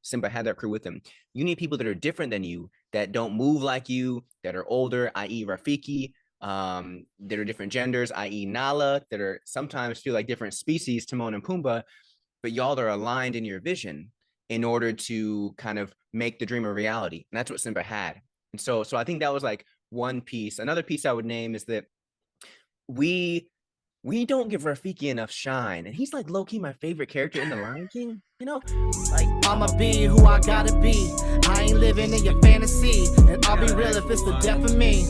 Simba had that crew with him. You need people that are different than you, that don't move like you, that are older, i.e. Rafiki, that are different genders, i.e. Nala, that are sometimes feel like different species, Timon and Pumbaa, but y'all are aligned in your vision in order to kind of make the dream a reality. And that's what Simba had. And so I think that was like one piece. Another piece I would name is that we don't give Rafiki enough shine. And he's like low-key my favorite character in The Lion King, you know? Like, I'ma be who I gotta be. I ain't living in your fantasy. And I'll be real if it's the death of me.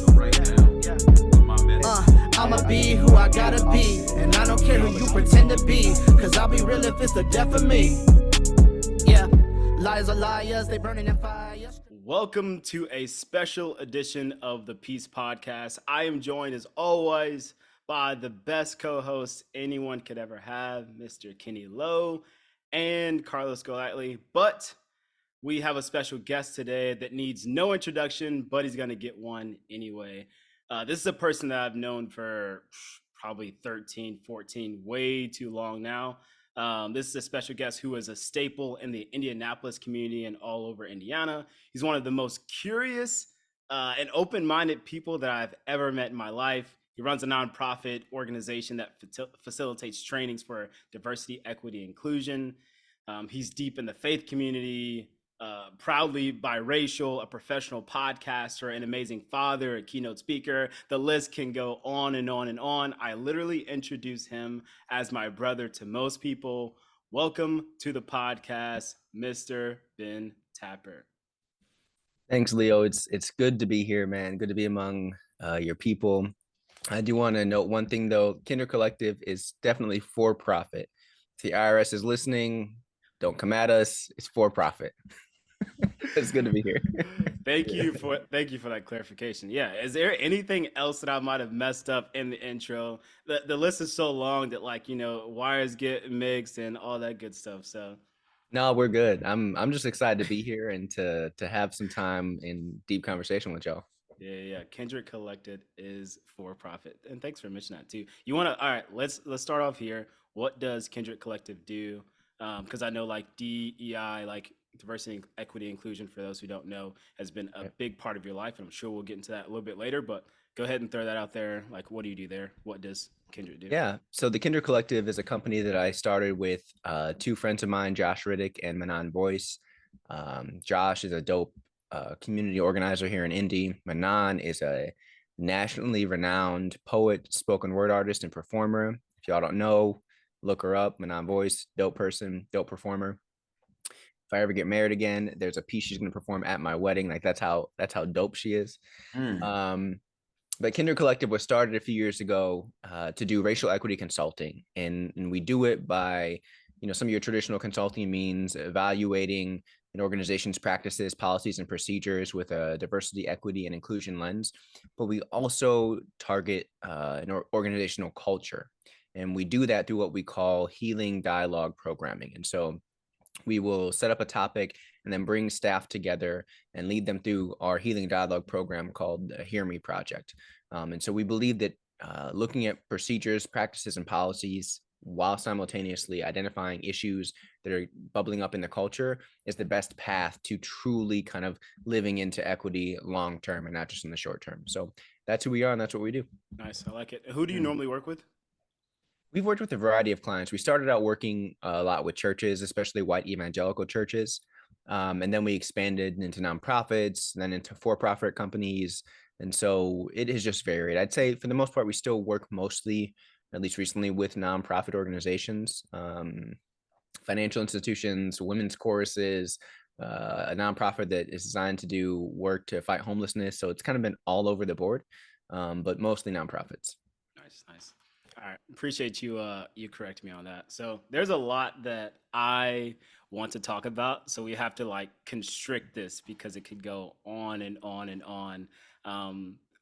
I'ma be who I gotta be. And I don't care who you pretend to be. Cause I'll be real if it's the death of me. Yeah, liars are liars, they burning in fire. Welcome to a special edition of the P.E.A.C.E podcast. I am joined as always by the best co-host anyone could ever have, Mr. Kendrick Lo and Karlos Golightly. But we have a special guest today that needs no introduction, but he's going to get one anyway. This is a person that I've known for probably 13, 14, way too long now. This is a special guest who is a staple in the Indianapolis community and all over Indiana. He's one of the most curious and open-minded people that I've ever met in my life. He runs a nonprofit organization that facilitates trainings for diversity, equity, inclusion. He's deep in the faith community, proudly biracial, a professional podcaster, an amazing father, a keynote speaker. The list can go on and on and on. I literally introduce him as my brother to most people. Welcome to the podcast, Mr. Ben Tapper. thanks, Leo. It's good to be here, man. Good to be among your people. I do want to note one thing, though. Kinder Collective is definitely for profit. If the IRS is listening, don't come at us. It's for profit. It's good to be here. Thank you for that clarification. Yeah. Is there anything else that I might have messed up in the intro? The list is so long that, like, wires get mixed and all that good stuff. So No, we're good. I'm just excited to be here and to have some time in deep conversation with y'all. Yeah. Kendrick Collected is for profit, and thanks for mentioning that too. All right, let's start off here. What does Kendrick Collective do? Because I know like DEI, like diversity, equity, inclusion, for those who don't know, has been a big part of your life, and I'm sure we'll get into that a little bit later. But go ahead and throw that out there. Like, what do you do there? What does Kendrick do? Yeah, so the Kinder Collective is a company that I started with two friends of mine, Josh Riddick and Manan Boyce. Josh is a dope community organizer here in Indy. Manan is a nationally renowned poet, spoken word artist, and performer. If y'all don't know, look her up. Manan Boyce, dope person, dope performer. If I ever get married again, there's a piece she's going to perform at my wedding. Like that's how dope she is. But Kinder Collective was started a few years ago to do racial equity consulting, and we do it by, some of your traditional consulting means evaluating an organization's practices, policies, and procedures with a diversity, equity, and inclusion lens. But we also target an organizational culture, and we do that through what we call healing dialogue programming. And so we will set up a topic and then bring staff together and lead them through our healing dialogue program called the Hear Me Project. And so we believe that looking at procedures, practices, and policies while simultaneously identifying issues that are bubbling up in the culture is the best path to truly kind of living into equity long term and not just in the short term. So that's who we are and that's what we do. Nice. I like it. Who do you normally work with? We've worked with a variety of clients. We started out working a lot with churches, especially white evangelical churches. And then we expanded into nonprofits, then into for-profit companies. And so it has just varied. I'd say for the most part, we still work mostly, at least recently, with nonprofit organizations, financial institutions, women's choruses, a nonprofit that is designed to do work to fight homelessness. So it's kind of been all over the board, but mostly nonprofits. Nice. All right. Appreciate you correct me on that. So there's a lot that I want to talk about. So we have to like constrict this because it could go on and on and on.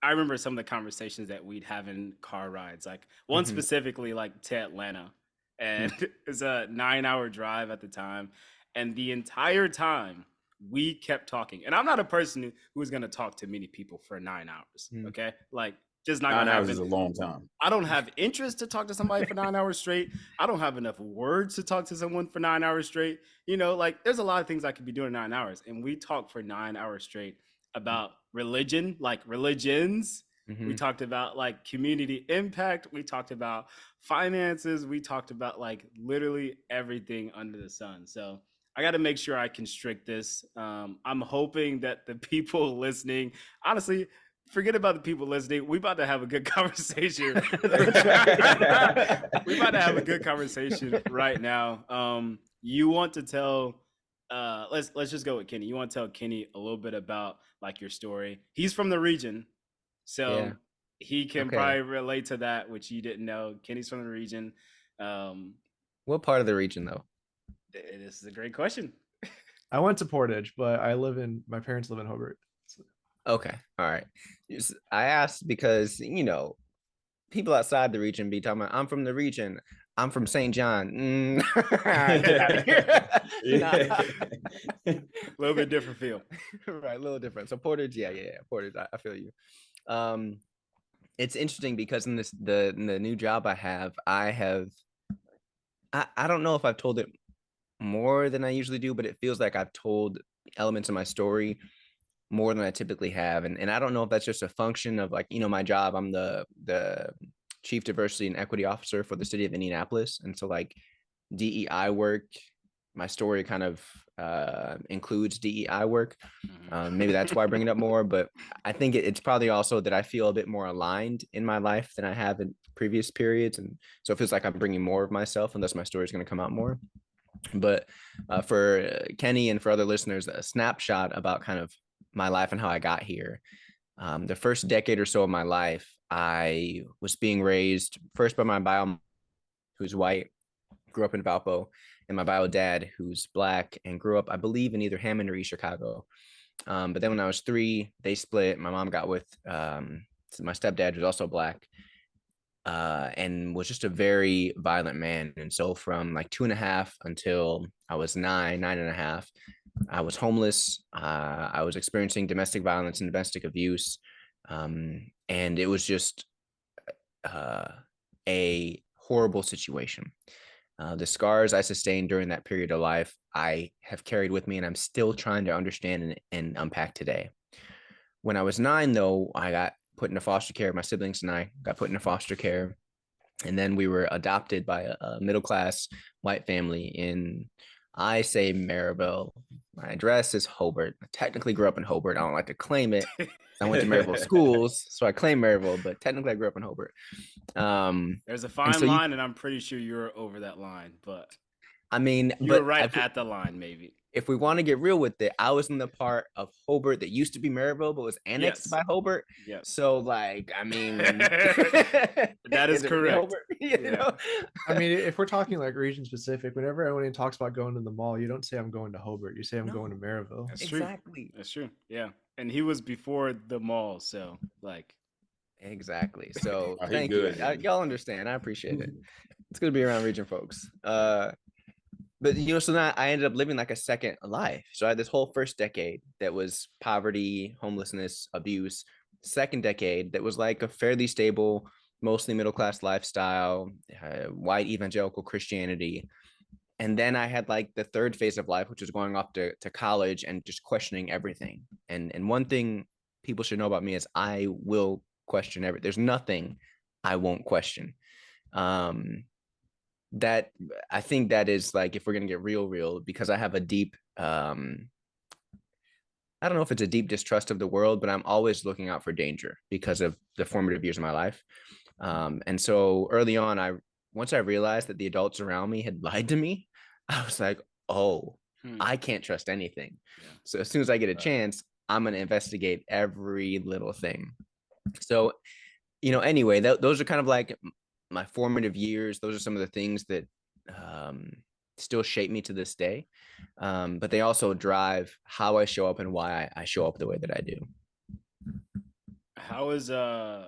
I remember some of the conversations that we'd have in car rides, like one specifically like to Atlanta, and it's a 9-hour drive at the time. And the entire time we kept talking, and I'm not a person who is going to talk to many people for 9 hours. Okay. Like Just not 9 gonna hours happen. is a long time. I don't have interest to talk to somebody for 9 hours straight. I don't have enough words to talk to someone for 9 hours straight. You know, like there's a lot of things I could be doing in 9 hours. And we talked for 9 hours straight about religion, like religions. We talked about like community impact. We talked about finances. We talked about like literally everything under the sun. So I got to make sure I constrict this. I'm hoping that the people listening, honestly, forget about the people listening. We about to have a good conversation. We about to have a good conversation right now. You want to tell? Let's just go with Kenny. You want to tell Kenny a little bit about like your story? He's from the region, so he can probably relate to that, which you didn't know. Kenny's from the region. What part of the region, though? This is a great question. I went to Portage, but my parents live in Hobart. So. Okay. All right. I asked because, you know, people outside the region be talking about, I'm from the region. I'm from St. John. Get out of here. A little bit different feel. Right. A little different. So Portage, yeah. Portage, I feel you. It's interesting because in the new job I have, I don't know if I've told it more than I usually do, but it feels like I've told elements of my story more than I typically have. And I don't know if that's just a function of like, you know, my job. I'm the Chief Diversity and Equity Officer for the city of Indianapolis. And so like DEI work, my story kind of includes DEI work. Maybe that's why I bring it up more, but I think it's probably also that I feel a bit more aligned in my life than I have in previous periods. And so it feels like I'm bringing more of myself, and thus my story is going to come out more. But for Kenny and for other listeners, a snapshot about kind of my life and how I got here. The first decade or so of my life, I was being raised first by my bio mom, who's white, grew up in Valpo, and my bio dad, who's black and grew up, I believe, in either Hammond or East Chicago. But then when I was 3, they split. My mom got with my stepdad, who's also black. And was just a very violent man. And so from like 2.5 until I was 9.5, I was homeless. I was experiencing domestic violence and domestic abuse. And it was just a horrible situation. The scars I sustained during that period of life, I have carried with me, and I'm still trying to understand and unpack today. When I was 9, though, I got put into foster care. My siblings and I got put into foster care. And then we were adopted by a middle-class white family in, I say, Maryville. My address is Hobart. I technically grew up in Hobart. I don't like to claim it. I went to Maryville schools, so I claim Maryville, but technically I grew up in Hobart. There's a fine line, and I'm pretty sure you're over that line, but I mean, you're right at the line, maybe. If we want to get real with it, I was in the part of Hobart that used to be Maryville, but was annexed by Hobart. Yes. So, like, I mean, that is correct. You know? I mean, if we're talking like region specific, whenever anyone talks about going to the mall, you don't say I'm going to Hobart. You say I'm going to Maryville. That's true. Exactly. That's true. Yeah. And he was before the mall, so like. Exactly. So thank you. Y'all understand. I appreciate it. It's good to be around region folks. But, you know, so now I ended up living like a second life. So I had this whole first decade that was poverty, homelessness, abuse. Second decade that was like a fairly stable, mostly middle-class lifestyle, white evangelical Christianity. And then I had like the third phase of life, which was going off to college and just questioning everything. And one thing people should know about me is I will question everything. There's nothing I won't question. That I think that is like, if we're gonna get real, because I have a deep, I don't know if it's a deep distrust of the world, but I'm always looking out for danger because of the formative years of my life. And so early on, once I realized that the adults around me had lied to me, I was like, oh, I can't trust anything. Yeah. So as soon as I get a chance, I'm gonna investigate every little thing. So, you know, anyway, those are kind of like my formative years. Those are some of the things that still shape me to this day, but they also drive how I show up and why I show up the way that I do. How is I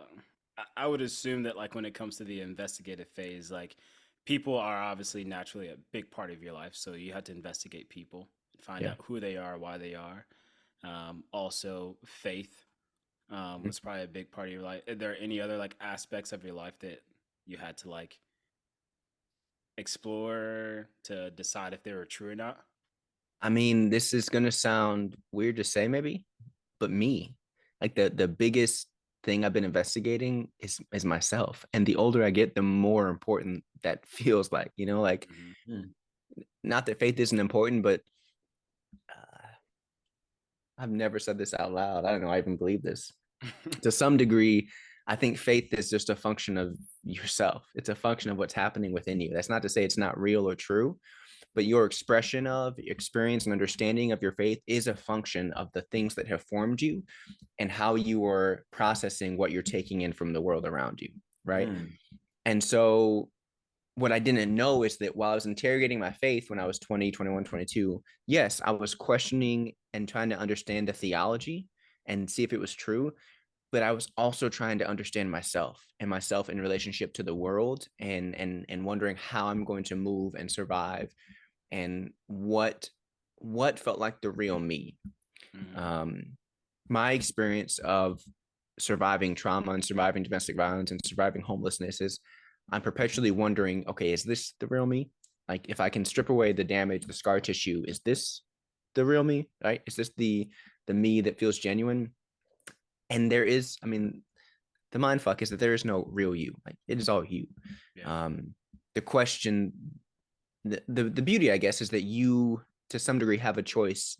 would assume that like when it comes to the investigative phase, like people are obviously naturally a big part of your life, so you have to investigate people, find out who they are, why they are. Also faith, Was probably a big part of your life. Are there any other like aspects of your life that you had to like explore to decide if they were true or not? I mean, this is gonna sound weird to say maybe, but me, like the biggest thing I've been investigating is myself. And the older I get, the more important that feels like, like Mm-hmm. not that faith isn't important, but I've never said this out loud. I don't know. I even believe this to some degree. I think faith is just a function of yourself. It's a function of what's happening within you. That's not to say it's not real or true, but your expression of experience and understanding of your faith is a function of the things that have formed you and how you are processing what you're taking in from the world around you. Right. And so what I didn't know is that while I was interrogating my faith when I was 20, 21, 22, yes, I was questioning and trying to understand the theology and see if it was true. But I was also trying to understand myself and myself in relationship to the world and wondering how I'm going to move and survive and what felt like the real me. My experience of surviving trauma and surviving domestic violence and surviving homelessness is I'm perpetually wondering, okay, is this the real me? Like if I can strip away the damage, the scar tissue, is this the real me? Right? Is this the me that feels genuine? And there is, I mean, the mind fuck is that there is no real you. Like it is all you. Yeah. The question, the beauty, I guess, is that you to some degree have a choice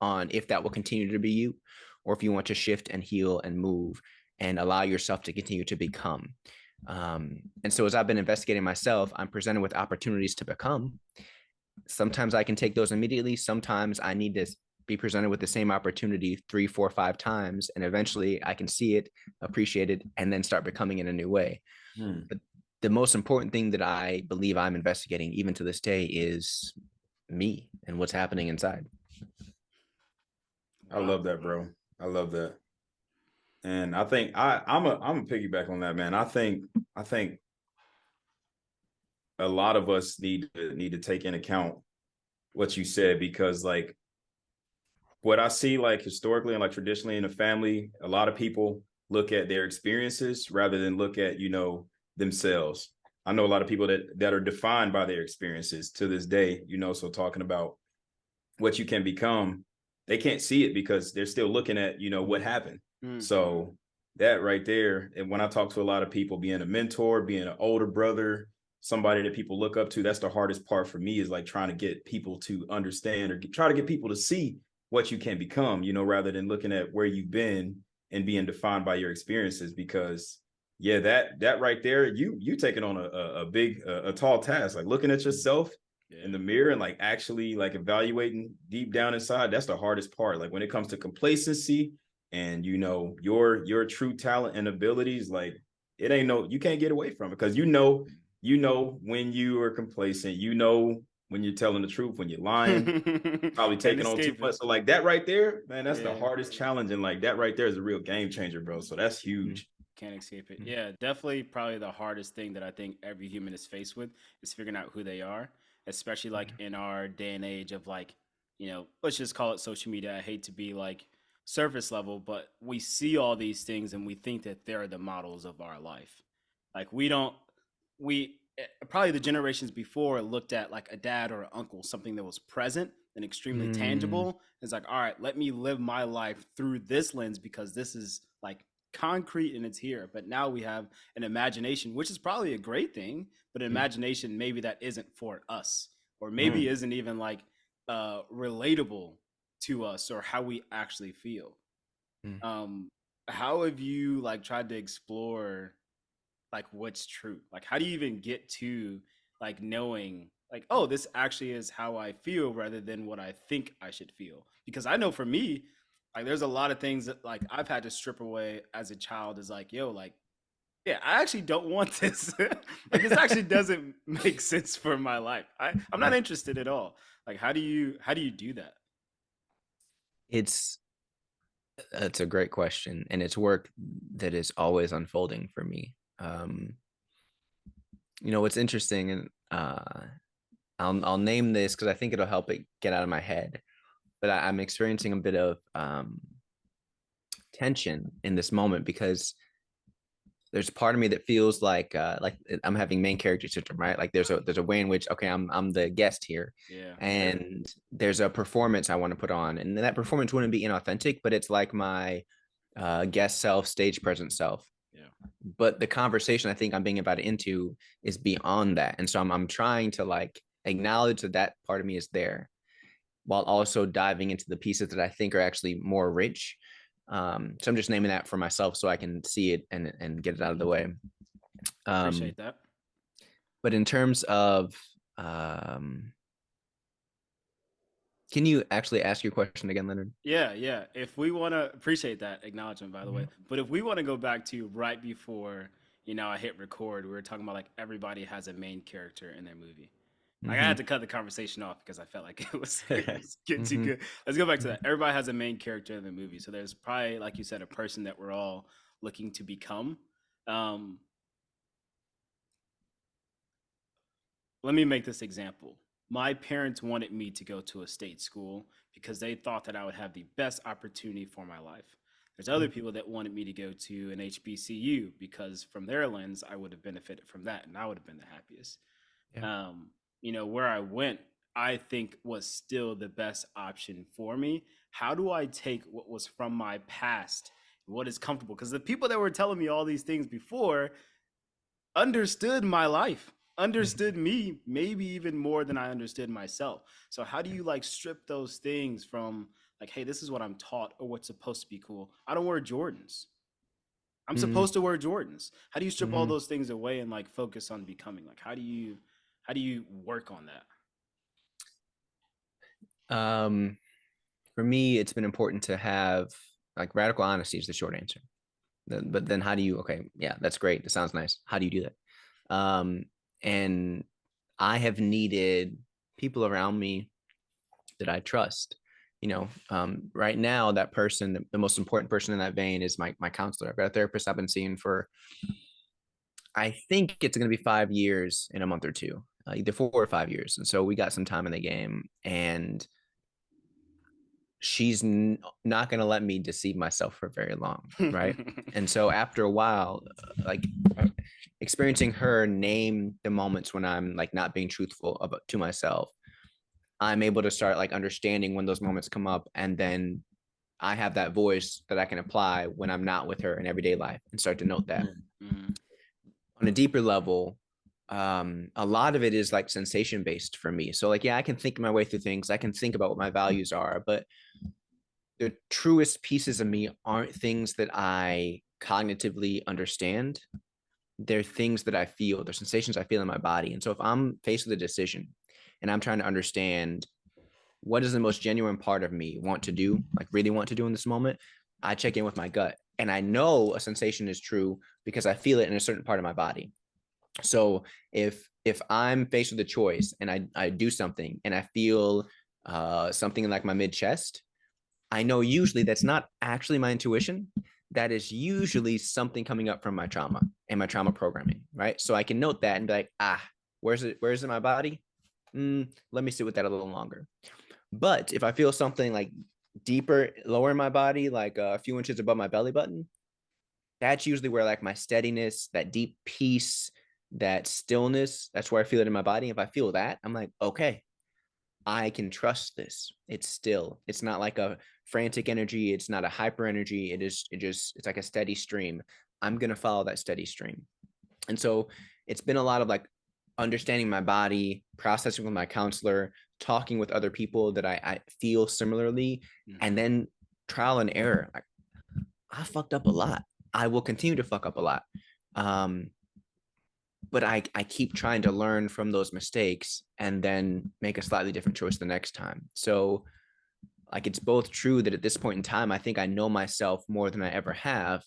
on if that will continue to be you or if you want to shift and heal and move and allow yourself to continue to become. And so as I've been investigating myself, I'm presented with opportunities to become. Sometimes I can take those immediately. Sometimes I need to be presented with the same opportunity 3, 4, 5 times. And eventually I can see it, appreciate it, and then start becoming in a new way. But the most important thing that I believe I'm investigating even to this day is me and what's happening inside. I love that, bro. I love that. And I think I'm a piggyback on that, man. I think a lot of us need to take into account what you said, because like what I see like historically and like traditionally in the family, a lot of people look at their experiences rather than look at, themselves. I know a lot of people that are defined by their experiences to this day, so talking about what you can become, they can't see it because they're still looking at, what happened. So that right there, and when I talk to a lot of people, being a mentor, being an older brother, somebody that people look up to, that's the hardest part for me, is like trying to get people to understand or try to get people to see what you can become, rather than looking at where you've been and being defined by your experiences. Because yeah, that right there, you taking on a big, tall task, like looking at yourself in the mirror and like actually like evaluating deep down inside. That's the hardest part. Like when it comes to complacency and your true talent and abilities, like it ain't you can't get away from it, because when you are complacent, when you're telling the truth, when you're lying, probably taking on too much. So like that right there, man, that's the hardest challenge. And like that right there is a real game changer, bro. So that's huge. Can't escape it. Yeah, definitely probably the hardest thing that I think every human is faced with is figuring out who they are, especially like in our day and age of like, let's just call it social media. I hate to be like surface level, but we see all these things and we think that they're the models of our life. Like probably the generations before looked at like a dad or an uncle, something that was present and extremely tangible. It's like, all right, let me live my life through this lens because this is like concrete and it's here. But now we have an imagination, which is probably a great thing, but an imagination maybe that isn't for us, or maybe isn't even like relatable to us or how we actually feel. How have you like tried to explore like what's true? Like how do you even get to like knowing like, oh, this actually is how I feel rather than what I think I should feel? Because I know for me, like there's a lot of things that like I've had to strip away as a child, is like, yo, like, yeah, I actually don't want this. Like this actually doesn't make sense for my life. I'm not interested at all. Like how do you do that? It's a great question, and it's work that is always unfolding for me. What's interesting, and I'll name this because I think it'll help it get out of my head. But I'm experiencing a bit of tension in this moment because there's a part of me that feels like I'm having main character syndrome, right? Like there's a way in which, okay, I'm the guest here. Yeah. And there's a performance I want to put on. And that performance wouldn't be inauthentic, but it's like my guest self, stage presence self. Yeah. But the conversation I think I'm being invited into is beyond that. And so I'm trying to like acknowledge that part of me is there while also diving into the pieces that I think are actually more rich. So I'm just naming that for myself so I can see it and get it out of the way. Appreciate that. But in terms of, can you actually ask your question again, Leonard? Yeah. If we want to appreciate that acknowledgement, by the way, but if we want to go back to right before, I hit record, we were talking about like everybody has a main character in their movie. Like I had to cut the conversation off because I felt like it was getting too good. Let's go back to that. Everybody has a main character in the movie. So there's probably, like you said, a person that we're all looking to become. Let me make this example. My parents wanted me to go to a state school because they thought that I would have the best opportunity for my life. There's other people that wanted me to go to an HBCU because from their lens, I would have benefited from that and I would have been the happiest. Yeah. Where I went, I think was still the best option for me. How do I take what was from my past, what is comfortable? Because the people that were telling me all these things before understood my life, understood me, maybe even more than I understood myself. So how do you like strip those things from like, hey, this is what I'm taught or what's supposed to be cool? I don't wear Jordans. I'm supposed to wear Jordans. How do you strip all those things away and like focus on becoming? Like, how do you work on that? For me, it's been important to have like radical honesty is the short answer. But then how do you, okay, yeah, that's great. That sounds nice. How do you do that? And I have needed people around me that I trust. Right now, that person, the most important person in that vein is my counselor. I've got a therapist I've been seeing for, I think it's going to be 5 years in a month or two, either 4 or 5 years. And so we got some time in the game, and she's not going to let me deceive myself for very long. Right. And so after a while, like experiencing her name the moments when I'm like not being truthful to myself, I'm able to start like understanding when those moments come up. And then I have that voice that I can apply when I'm not with her in everyday life and start to note that. On a deeper level, a lot of it is like sensation based for me. So like, yeah, I can think my way through things. I can think about what my values are, but the truest pieces of me aren't things that I cognitively understand. They're things that I feel. They're sensations I feel in my body. And so if I'm faced with a decision and I'm trying to understand what is the most genuine part of me want to do, like really want to do in this moment, I check in with my gut. And I know a sensation is true because I feel it in a certain part of my body. So if I'm faced with a choice and I do something and I feel something in like my mid chest, I know usually that's not actually my intuition. That is usually something coming up from my trauma and my trauma programming, right? So I can note that and be like, where's it in my body? Let me sit with that a little longer. But if I feel something like deeper, lower in my body, like a few inches above my belly button, that's usually where like my steadiness, that deep peace, that stillness, that's where I feel it in my body. If I feel that, I'm like, okay, I can trust this. It's still, it's not like a frantic energy. It's not a hyper energy. It's like a steady stream. I'm going to follow that steady stream. And so it's been a lot of like understanding my body, processing with my counselor, talking with other people that I feel similarly, and then trial and error. Like, I fucked up a lot. I will continue to fuck up a lot. But I keep trying to learn from those mistakes and then make a slightly different choice the next time. So like, it's both true that at this point in time, I think I know myself more than I ever have.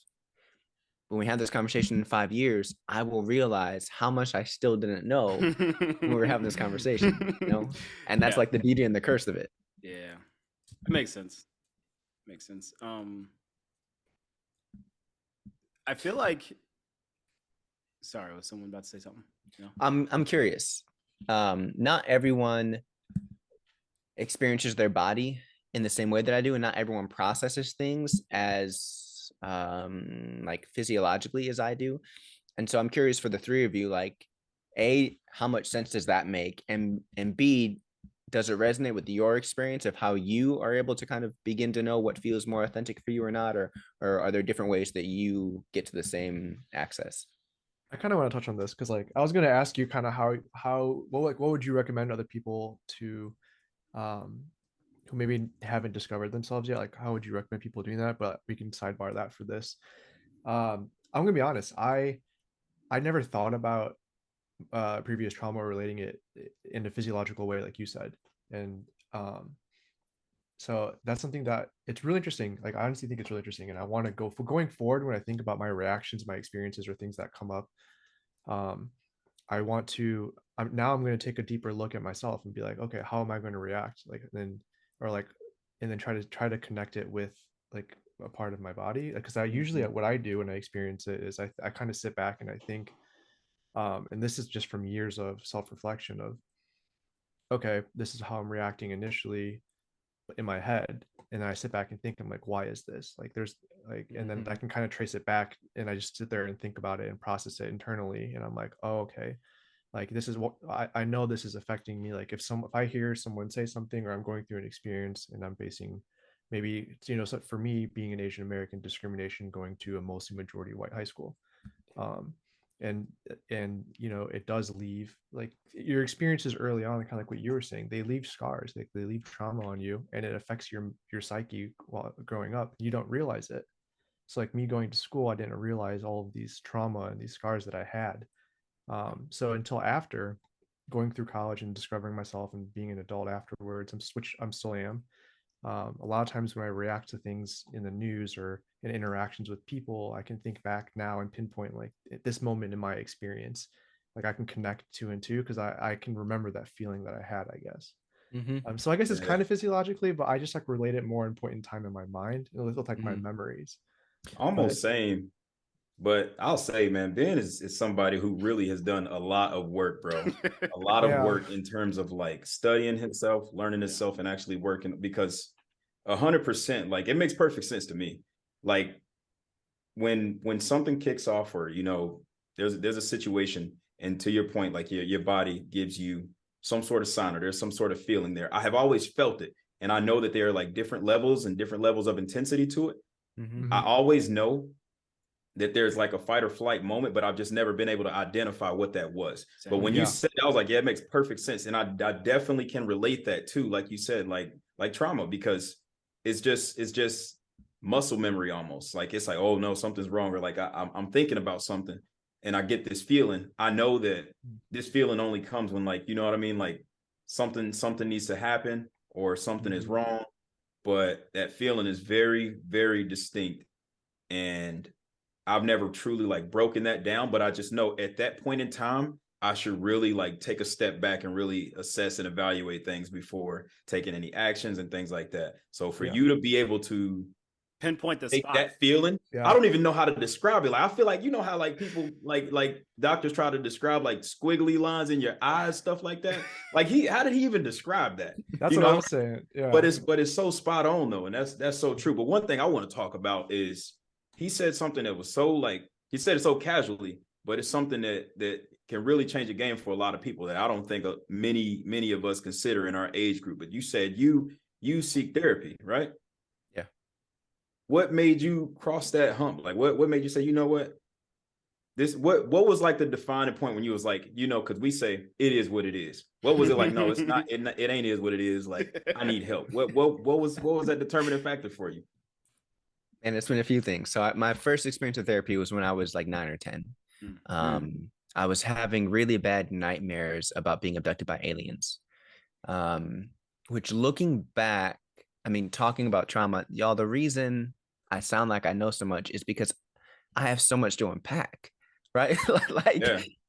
When we have this conversation in 5 years, I will realize how much I still didn't know when we were having this conversation, and that's like the beauty and the curse of it. Yeah, it makes sense. I feel like, sorry, was someone about to say something? No? I'm curious. Not everyone experiences their body in the same way that I do, and not everyone processes things as like physiologically as I do. And so I'm curious for the three of you, like, A, how much sense does that make? And B, does it resonate with your experience of how you are able to kind of begin to know what feels more authentic for you or not? Or are there different ways that you get to the same access? I kind of want to touch on this because like I was going to ask you kind of what would you recommend other people to um who maybe haven't discovered themselves yet, like how would you recommend people doing that? But we can sidebar that for this. I'm gonna be honest, I never thought about previous trauma or relating it in a physiological way like you said. And so that's something that it's really interesting. Like I honestly think it's really interesting, and I want to go for going forward when I think about my reactions, my experiences, or things that come up. um I want to I'm going to take a deeper look at myself and be like, okay, how am I going to react? Like then or like and then try to connect it with like a part of my body. Because I usually what I do when I experience it is I kind of sit back and I think, and this is just from years of self-reflection of, okay, this is how I'm reacting initially in my head. And then I sit back and think, I'm like, why is this? Like there's like, and then I can kind of trace it back and I just sit there and think about it and process it internally. And I'm like, oh, okay, like this is what I know this is affecting me. Like if I hear someone say something or I'm going through an experience and I'm facing maybe, so for me being an Asian American, discrimination going to a mostly majority white high school. um and it does leave like your experiences early on, kind of like what you were saying, they leave scars, like they leave trauma on you, and it affects your psyche while growing up. You don't realize it. So like me going to school, I didn't realize all of these trauma and these scars that I had. So until after going through college and discovering myself and being an adult afterwards, which I'm still am. A lot of times when I react to things in the news or in interactions with people, I can think back now and pinpoint like at this moment in my experience, like I can connect two and two because I can remember that feeling that I had, I guess. So I guess it's kind of physiologically, but I just like relate it more in point in time in my mind. It look like my memories. Almost same. But I'll say, man, Ben is somebody who really has done a lot of work, bro. A lot of work in terms of like studying himself, learning himself, and actually working, because 100%, like it makes perfect sense to me. Like when something kicks off, or there's a situation, and to your point, like your body gives you some sort of sign, or there's some sort of feeling there. I have always felt it, and I know that there are like different levels and different levels of intensity to it. I always know that there's like a fight or flight moment, but I've just never been able to identify what that was. But when you said it, I was like, yeah, it makes perfect sense. And I definitely can relate that too. Like you said, like trauma, because it's just muscle memory almost. Like, it's like, oh no, something's wrong. Or like, I'm thinking about something and I get this feeling. I know that this feeling only comes when, like, you know what I mean? Like something needs to happen or something is wrong, but that feeling is very, very distinct. And I've never truly like broken that down, but I just know at that point in time, I should really like take a step back and really assess and evaluate things before taking any actions and things like that. So for you to be able to pinpoint the take spot, that feeling, I don't even know how to describe it. Like, I feel like, how like people like doctors try to describe like squiggly lines in your eyes, stuff like that. Like how did he even describe that? That's what I'm saying. Yeah. But it's so spot on though. And that's so true. But one thing I want to talk about is, he said something that was so like, he said it so casually, but it's something that can really change the game for a lot of people that I don't think many of us consider in our age group. But you said you seek therapy, right? Yeah. What made you cross that hump? Like what made you say, you know what? What was like the defining point when you was like, because we say it is what it is. What was it like? No, it's not. It ain't is what it is. Like, I need help. What was that determining factor for you? And it's been a few things. So my first experience with therapy was when I was like 9 or 10. I was having really bad nightmares about being abducted by aliens, which, looking back, I mean, talking about trauma, y'all, the reason I sound like I know so much is because I have so much to unpack, right?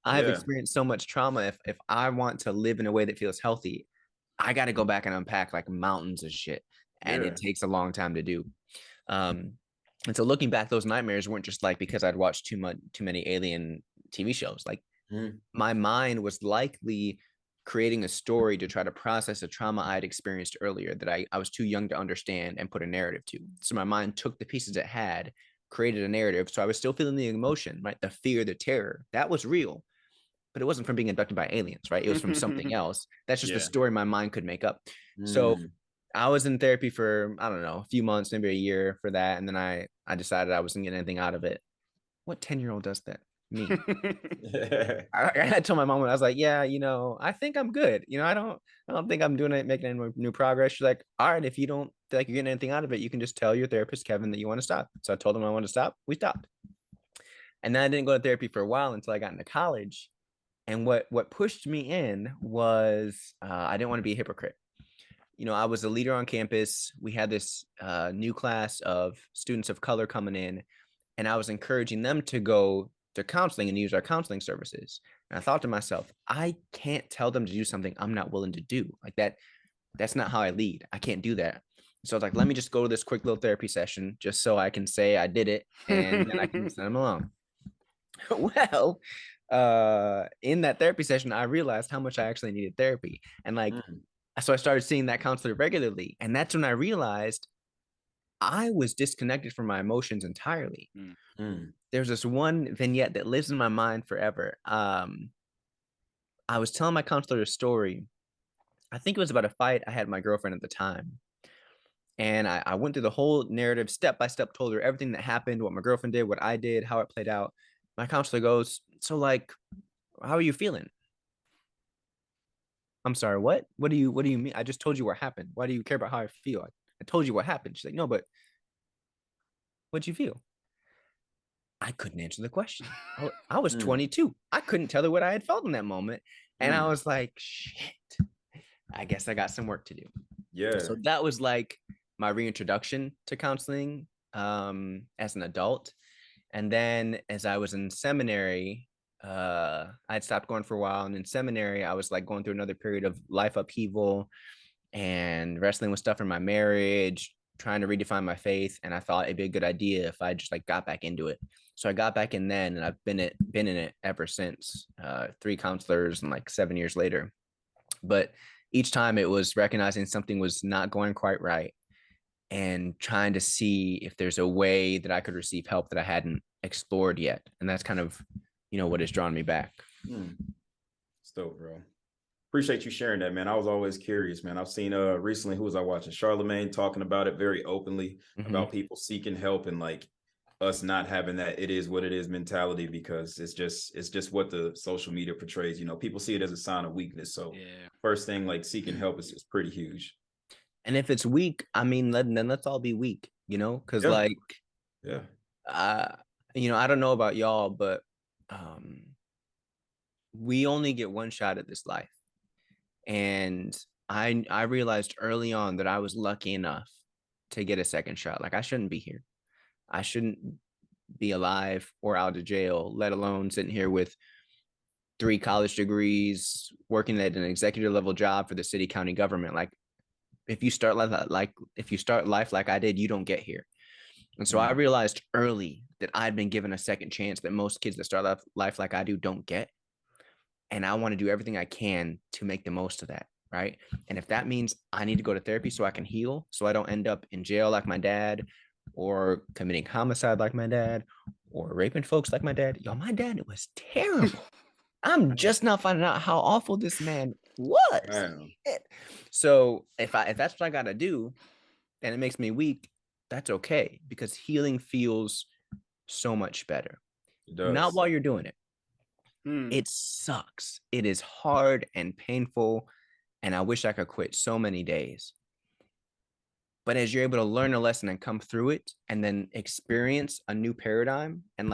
I have experienced so much trauma. If I want to live in a way that feels healthy, I got to go back and unpack like mountains of shit. And it takes a long time to do. And so looking back, those nightmares weren't just like because I'd watched too many alien TV shows. Like my mind was likely creating a story to try to process a trauma I'd experienced earlier that I was too young to understand and put a narrative to. So my mind took the pieces it had, created a narrative. So I was still feeling the emotion, right? The fear, the terror, that was real, but it wasn't from being abducted by aliens, right? It was from something else. That's just the story my mind could make up. So I was in therapy for, I don't know, a few months, maybe a year for that. And then I decided I wasn't getting anything out of it. What 10-year-old does that? Me. I told my mom, I was like, yeah, I think I'm good. I don't think I'm doing it, making any new progress. She's like, all right, if you don't feel like you're getting anything out of it, you can just tell your therapist, Kevin, that you want to stop. So I told him I want to stop. We stopped. And then I didn't go to therapy for a while until I got into college. And what pushed me in was I didn't want to be a hypocrite. I was a leader on campus. We had this new class of students of color coming in, and I was encouraging them to go to counseling and use our counseling services. And I thought to myself, I can't tell them to do something I'm not willing to do. Like that's not how I lead. I can't do that. So I was like, let me just go to this quick little therapy session just so I can say I did it, and then I can send them along. Well, in that therapy session, I realized how much I actually needed therapy. And so I started seeing that counselor regularly. And that's when I realized I was disconnected from my emotions entirely. There's this one vignette that lives in my mind forever. I was telling my counselor a story. I think it was about a fight I had with my girlfriend at the time. And I went through the whole narrative step by step, told her everything that happened, what my girlfriend did, what I did, how it played out. My counselor goes, so how are you feeling? I'm sorry, what? What do you mean? I just told you what happened. Why do you care about how I feel? I told you what happened. She's like, no, but what'd you feel? I couldn't answer the question. I was 22. I couldn't tell her what I had felt in that moment. And I was like, shit, I guess I got some work to do. Yeah. So that was like my reintroduction to counseling as an adult. And then as I was in seminary, I'd stopped going for a while. And in seminary, I was like going through another period of life upheaval and wrestling with stuff in my marriage, trying to redefine my faith. And I thought it'd be a good idea if I just got back into it. So I got back in then, and I've been in it ever since. 3 counselors and 7 years later. But each time it was recognizing something was not going quite right and trying to see if there's a way that I could receive help that I hadn't explored yet. And that's kind of, what has drawn me back. It's dope, bro. Appreciate you sharing that, man. I was always curious, man. I've seen recently, who was I watching? Charlemagne talking about it very openly, about people seeking help and us not having that it is what it is mentality, because it's just what the social media portrays. People see it as a sign of weakness. So first thing, seeking help is pretty huge. And if it's weak, I mean, then let's all be weak, because I don't know about y'all, but we only get one shot at this life. And I realized early on that I was lucky enough to get a second shot. I shouldn't be here. I shouldn't be alive or out of jail, let alone sitting here with 3 college degrees, working at an executive level job for the city county government. If you start life like I did, you don't get here. And so I realized early that I'd been given a second chance that most kids that start life like I do don't get. And I want to do everything I can to make the most of that, right? And if that means I need to go to therapy so I can heal, so I don't end up in jail like my dad, or committing homicide like my dad, or raping folks like my dad. My dad was terrible. I'm just now finding out how awful this man was. Wow. So if that's what I got to do, and it makes me weak, that's okay, because healing feels so much better. It does. Not while you're doing it. It sucks. It is hard and painful, and I wish I could quit so many days. But as you're able to learn a lesson and come through it, and then experience a new paradigm and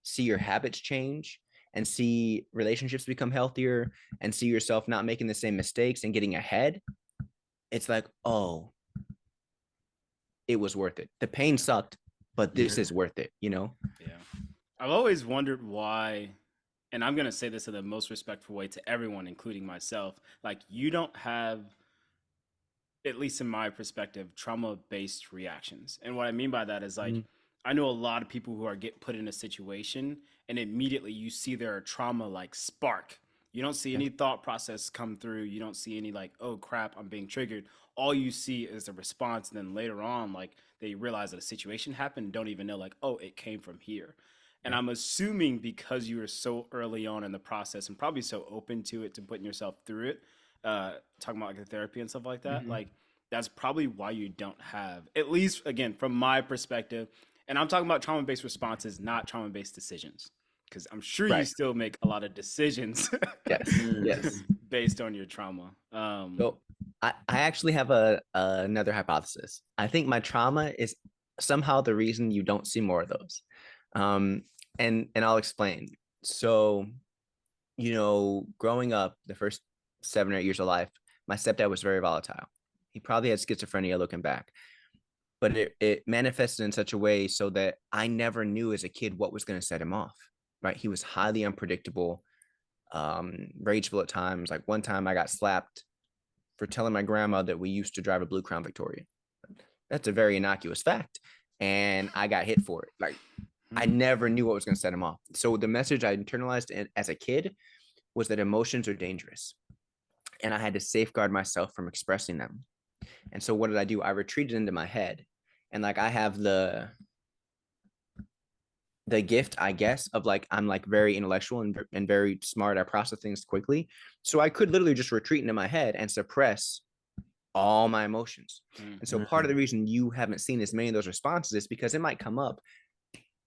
see your habits change and see relationships become healthier and see yourself not making the same mistakes and getting ahead, it's oh, it was worth it. The pain sucked, but this is worth it, Yeah. I've always wondered why, and I'm going to say this in the most respectful way to everyone, including myself, you don't have, at least in my perspective, trauma-based reactions. And what I mean by that is I know a lot of people who get put in a situation and immediately you see their trauma spark. You don't see Yeah. any thought process come through. You don't see any like, oh crap, I'm being triggered. All you see is the response. And then later on, like they realize that a situation happened and don't even know like, oh, it came from here. And Yeah. I'm assuming because you were so early on in the process and probably so open to it, to putting yourself through it, talking about like the therapy and stuff like that, like that's probably why you don't have, at least again, from my perspective, and I'm talking about trauma-based responses, not trauma-based decisions. Because I'm sure you Right. still make a lot of decisions Yes. Yes. based on your trauma. So I actually have another hypothesis. I think my trauma is somehow the reason you don't see more of those. And I'll explain. So, growing up, the first 7 or 8 years of life, my stepdad was very volatile. He probably had schizophrenia looking back, but it manifested in such a way so that I never knew as a kid what was going to set him off. Right? He was highly unpredictable, rageful at times. Like one time I got slapped for telling my grandma that we used to drive a Blue Crown Victoria. That's a very innocuous fact. And I got hit for it. Like I never knew what was going to set him off. So the message I internalized as a kid was that emotions are dangerous. And I had to safeguard myself from expressing them. And so what did I do? I retreated into my head. And like I have the gift, I guess, of like I'm like very intellectual and very smart. I process things quickly. So I could literally just retreat into my head and suppress all my emotions. And so part of the reason you haven't seen as many of those responses is because it might come up.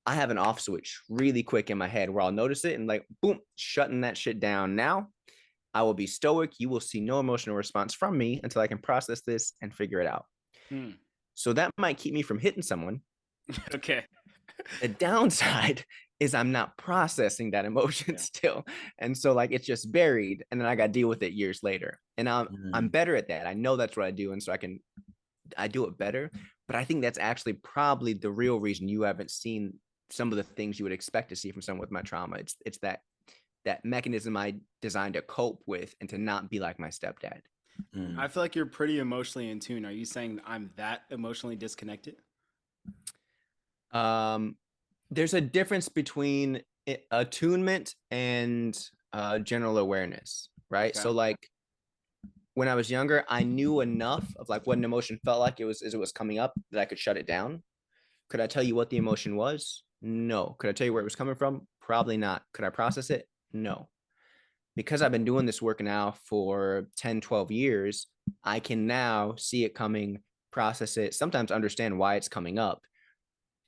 I have an off switch really quick in my head where I'll notice it and like, boom, shutting that shit down. Now I will be stoic. You will see no emotional response from me until I can process this and figure it out. So that might keep me from hitting someone. Okay. The downside is I'm not processing that emotion still. And so like it's just buried and then I got to deal with it years later. And I'm better at that. I know that's what I do. And so I do it better. But I think that's actually probably the real reason you haven't seen some of the things you would expect to see from someone with my trauma. It's that mechanism I designed to cope with and to not be like my stepdad. I feel like you're pretty emotionally in tune. Are you saying I'm that emotionally disconnected? There's a difference between attunement and general awareness, right? Okay. So like when I was younger, I knew enough of like what an emotion felt like as it was coming up that I could shut it down. Could I tell you what the emotion was? No. Could I tell you where it was coming from? Probably not. Could I process it? No. Because I've been doing this work now for 10, 12 years, I can now see it coming, process it, sometimes understand why it's coming up.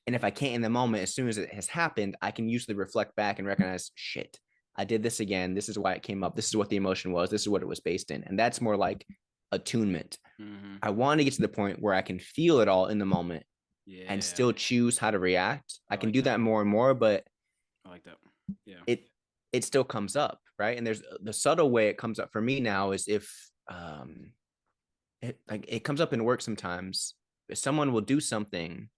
And if I can't in the moment, as soon as it has happened, I can usually reflect back and recognize, shit, I did this again. This is why it came up. This is what the emotion was. This is what it was based in. And that's more like attunement. I want to get to the point where I can feel it all in the moment and still choose how to react. I can do that more and more, but I like that. Yeah. It still comes up, right? And there's the subtle way it comes up for me now is if it comes up in work sometimes. If someone will do something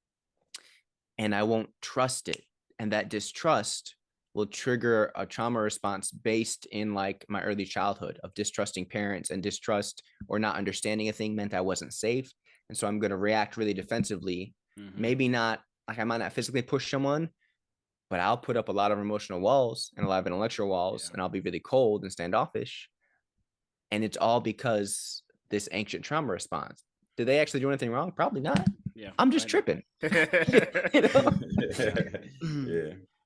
and I won't trust it, and that distrust will trigger a trauma response based in like my early childhood of distrusting parents, and distrust or not understanding a thing meant I wasn't safe. And so I'm going to react really defensively. Maybe not, like I might not physically push someone, but I'll put up a lot of emotional walls and a lot of intellectual walls, and I'll be really cold and standoffish. And it's all because this ancient trauma response. Did they actually do anything wrong? Probably not. Yeah, I'm just tripping. Yeah.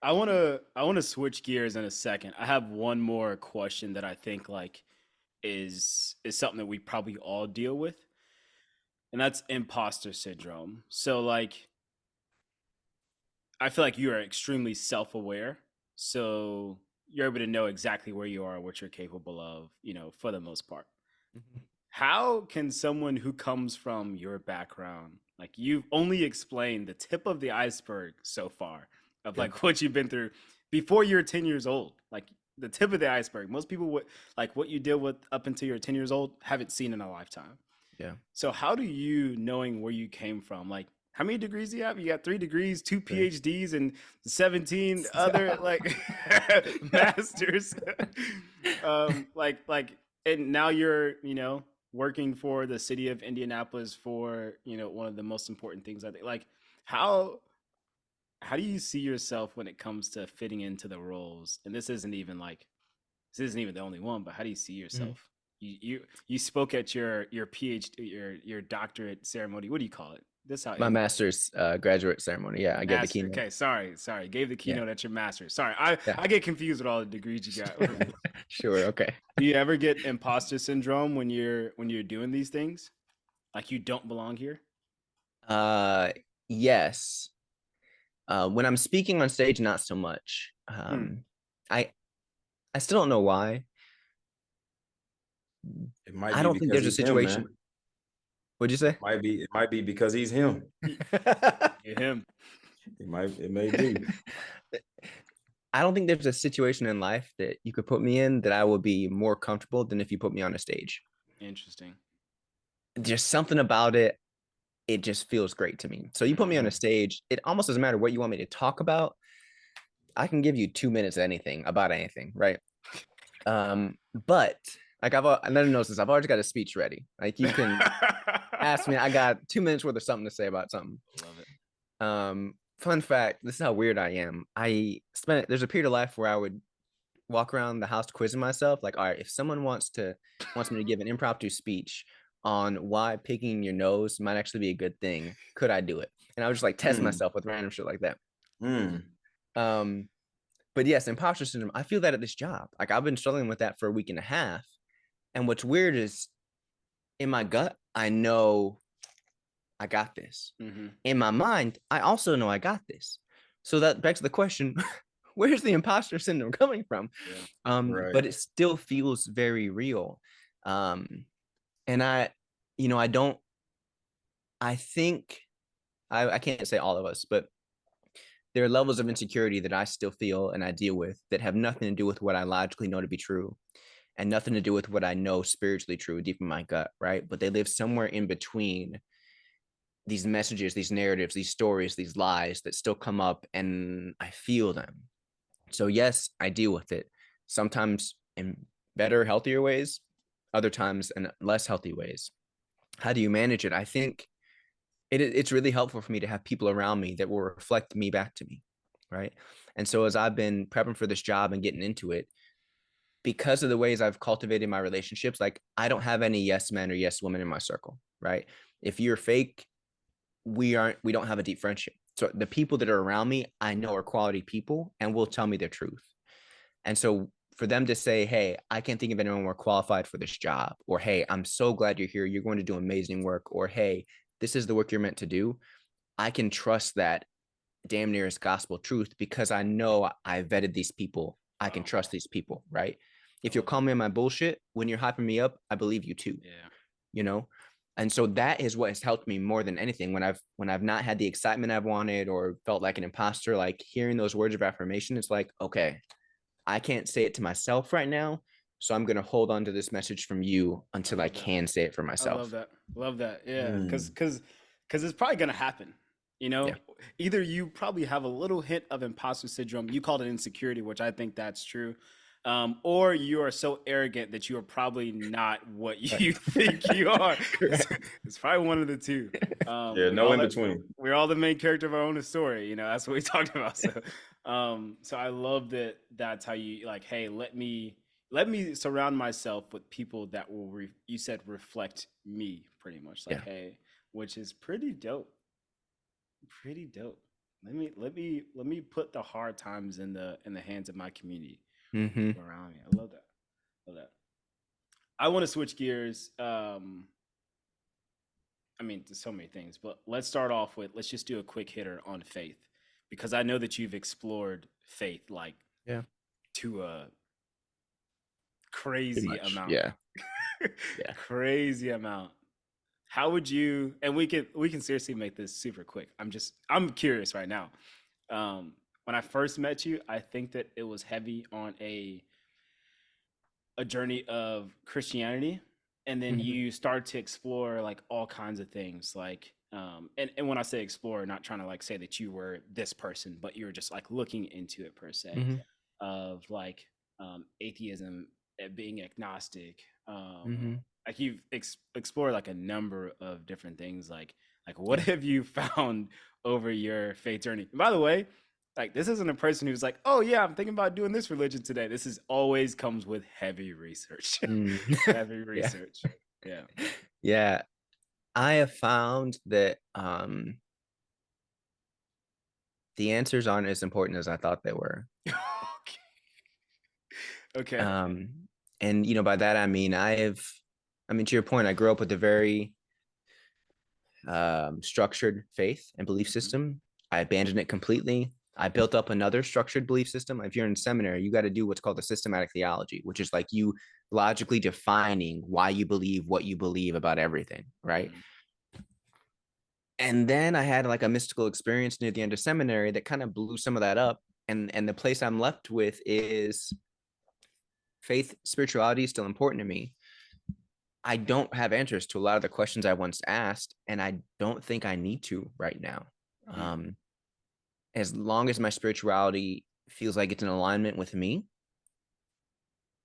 I want to switch gears in a second. I have one more question that I think like is something that we probably all deal with, and that's imposter syndrome. So like I feel like you are extremely self-aware, so you're able to know exactly where you are and what you're capable of, for the most part. How can someone who comes from your background, like you've only explained the tip of the iceberg so far of like what you've been through before you're 10 years old, like the tip of the iceberg. Most people would like what you deal with up until you're 10 years old haven't seen in a lifetime. Yeah. So how do you, knowing where you came from, like how many degrees do you have? You got 3 degrees, 2 PhDs, and 17 other like masters. And now you're, working for the city of Indianapolis for, one of the most important things I think. Like how do you see yourself when it comes to fitting into the roles? And this isn't even like this isn't even the only one, but how do you see yourself? You spoke at your PhD, your doctorate ceremony. What do you call it? This how My master's graduate ceremony. Yeah, I gave the keynote. Okay, sorry. Gave the keynote at your master's. Sorry, Yeah. I get confused with all the degrees you got. Sure. Okay. Do you ever get imposter syndrome when you're doing these things? Like you don't belong here? Yes. When I'm speaking on stage, not so much. I still don't know why. It might I be don't think because there's a he's him, situation. man. What'd you say? It might be because he's him. Him. It may be. I don't think there's a situation in life that you could put me in that I would be more comfortable than if you put me on a stage. Interesting. Just something about it. It just feels great to me. So you put me on a stage, it almost doesn't matter what you want me to talk about. I can give you 2 minutes of anything about anything, right? But like another knows this, I've already got a speech ready. Like you can ask me, I got 2 minutes worth of something to say about something. Love it. Fun fact, this is how weird I am. There's a period of life where I would walk around the house quizzing myself, like, all right, if someone wants me to give an impromptu speech on why picking your nose might actually be a good thing, could I do it? And I would just like test myself with random shit like that. But yes, imposter syndrome, I feel that at this job. Like I've been struggling with that for a week and a half. And what's weird is in my gut, I know I got this. In my mind, I also know I got this. So that begs the question, where's the imposter syndrome coming from? Right. But it still feels very real. And I think I can't say all of us, but there are levels of insecurity that I still feel and I deal with that have nothing to do with what I logically know to be true and nothing to do with what I know spiritually true deep in my gut, right? But they live somewhere in between these messages, these narratives, these stories, these lies that still come up, and I feel them. So yes, I deal with it, sometimes in better, healthier ways, other times in less healthy ways. How do you manage it? I think it's really helpful for me to have people around me that will reflect me back to me, right? And so as I've been prepping for this job and getting into it, because of the ways I've cultivated my relationships, like I don't have any yes men or yes women in my circle, right? If you're fake, we don't have a deep friendship. So the people that are around me, I know are quality people and will tell me the truth. And so for them to say, hey, I can't think of anyone more qualified for this job, or hey, I'm so glad you're here, you're going to do amazing work, or hey, this is the work you're meant to do, I can trust that damn near as gospel truth because I know I vetted these people. I can trust these people, right? If you'll call me on my bullshit when you're hyping me up, I believe you too. Yeah. You know? And so that is what has helped me more than anything when I've not had the excitement I've wanted or felt like an imposter, like hearing those words of affirmation, it's like, okay, I can't say it to myself right now. So I'm going to hold on to this message from you until I can say it for myself. I love that. Love that. Yeah. Cause it's probably going to happen. You know, either you probably have a little hint of imposter syndrome. You called it insecurity, which I think that's true. Or you are so arrogant that you are probably not what you think you are. It's probably one of the two. No in between. We're all the main character of our own story. You know, that's what we talked about. So, so I love that. That's how you like, hey, let me surround myself with people that will, you said, reflect me pretty much. Like, hey, which is pretty dope. Pretty dope. Let me put the hard times in the hands of my community around me. I love that. I want to switch gears. I mean, there's so many things, but let's start off with, let's just do a quick hitter on faith, because I know that you've explored faith like to a crazy amount. Crazy amount. How would you, and we can seriously make this super quick. I'm curious right now. When I first met you, I think that it was heavy on a journey of Christianity. And then you start to explore like all kinds of things, like, and when I say explore, not trying to like say that you were this person, but you're just like looking into it per se, of like atheism, being agnostic, like you've explored like a number of different things. Like what have you found over your faith journey? And by the way, Like, this isn't a person who's like, oh yeah, I'm thinking about doing this religion today. This is always comes with heavy research. Mm. Heavy Yeah. research. Yeah. Yeah. I have found that the answers aren't as important as I thought they were. Okay. And by that I mean to your point, I grew up with a very structured faith and belief system. I abandoned it completely. I built up another structured belief system. If you're in seminary, you got to do what's called a systematic theology, which is like you logically defining why you believe what you believe about everything, right? And then I had like a mystical experience near the end of seminary that kind of blew some of that up. And the place I'm left with is faith, spirituality is still important to me. I don't have answers to a lot of the questions I once asked, and I don't think I need to right now. As long as my spirituality feels like it's in alignment with me,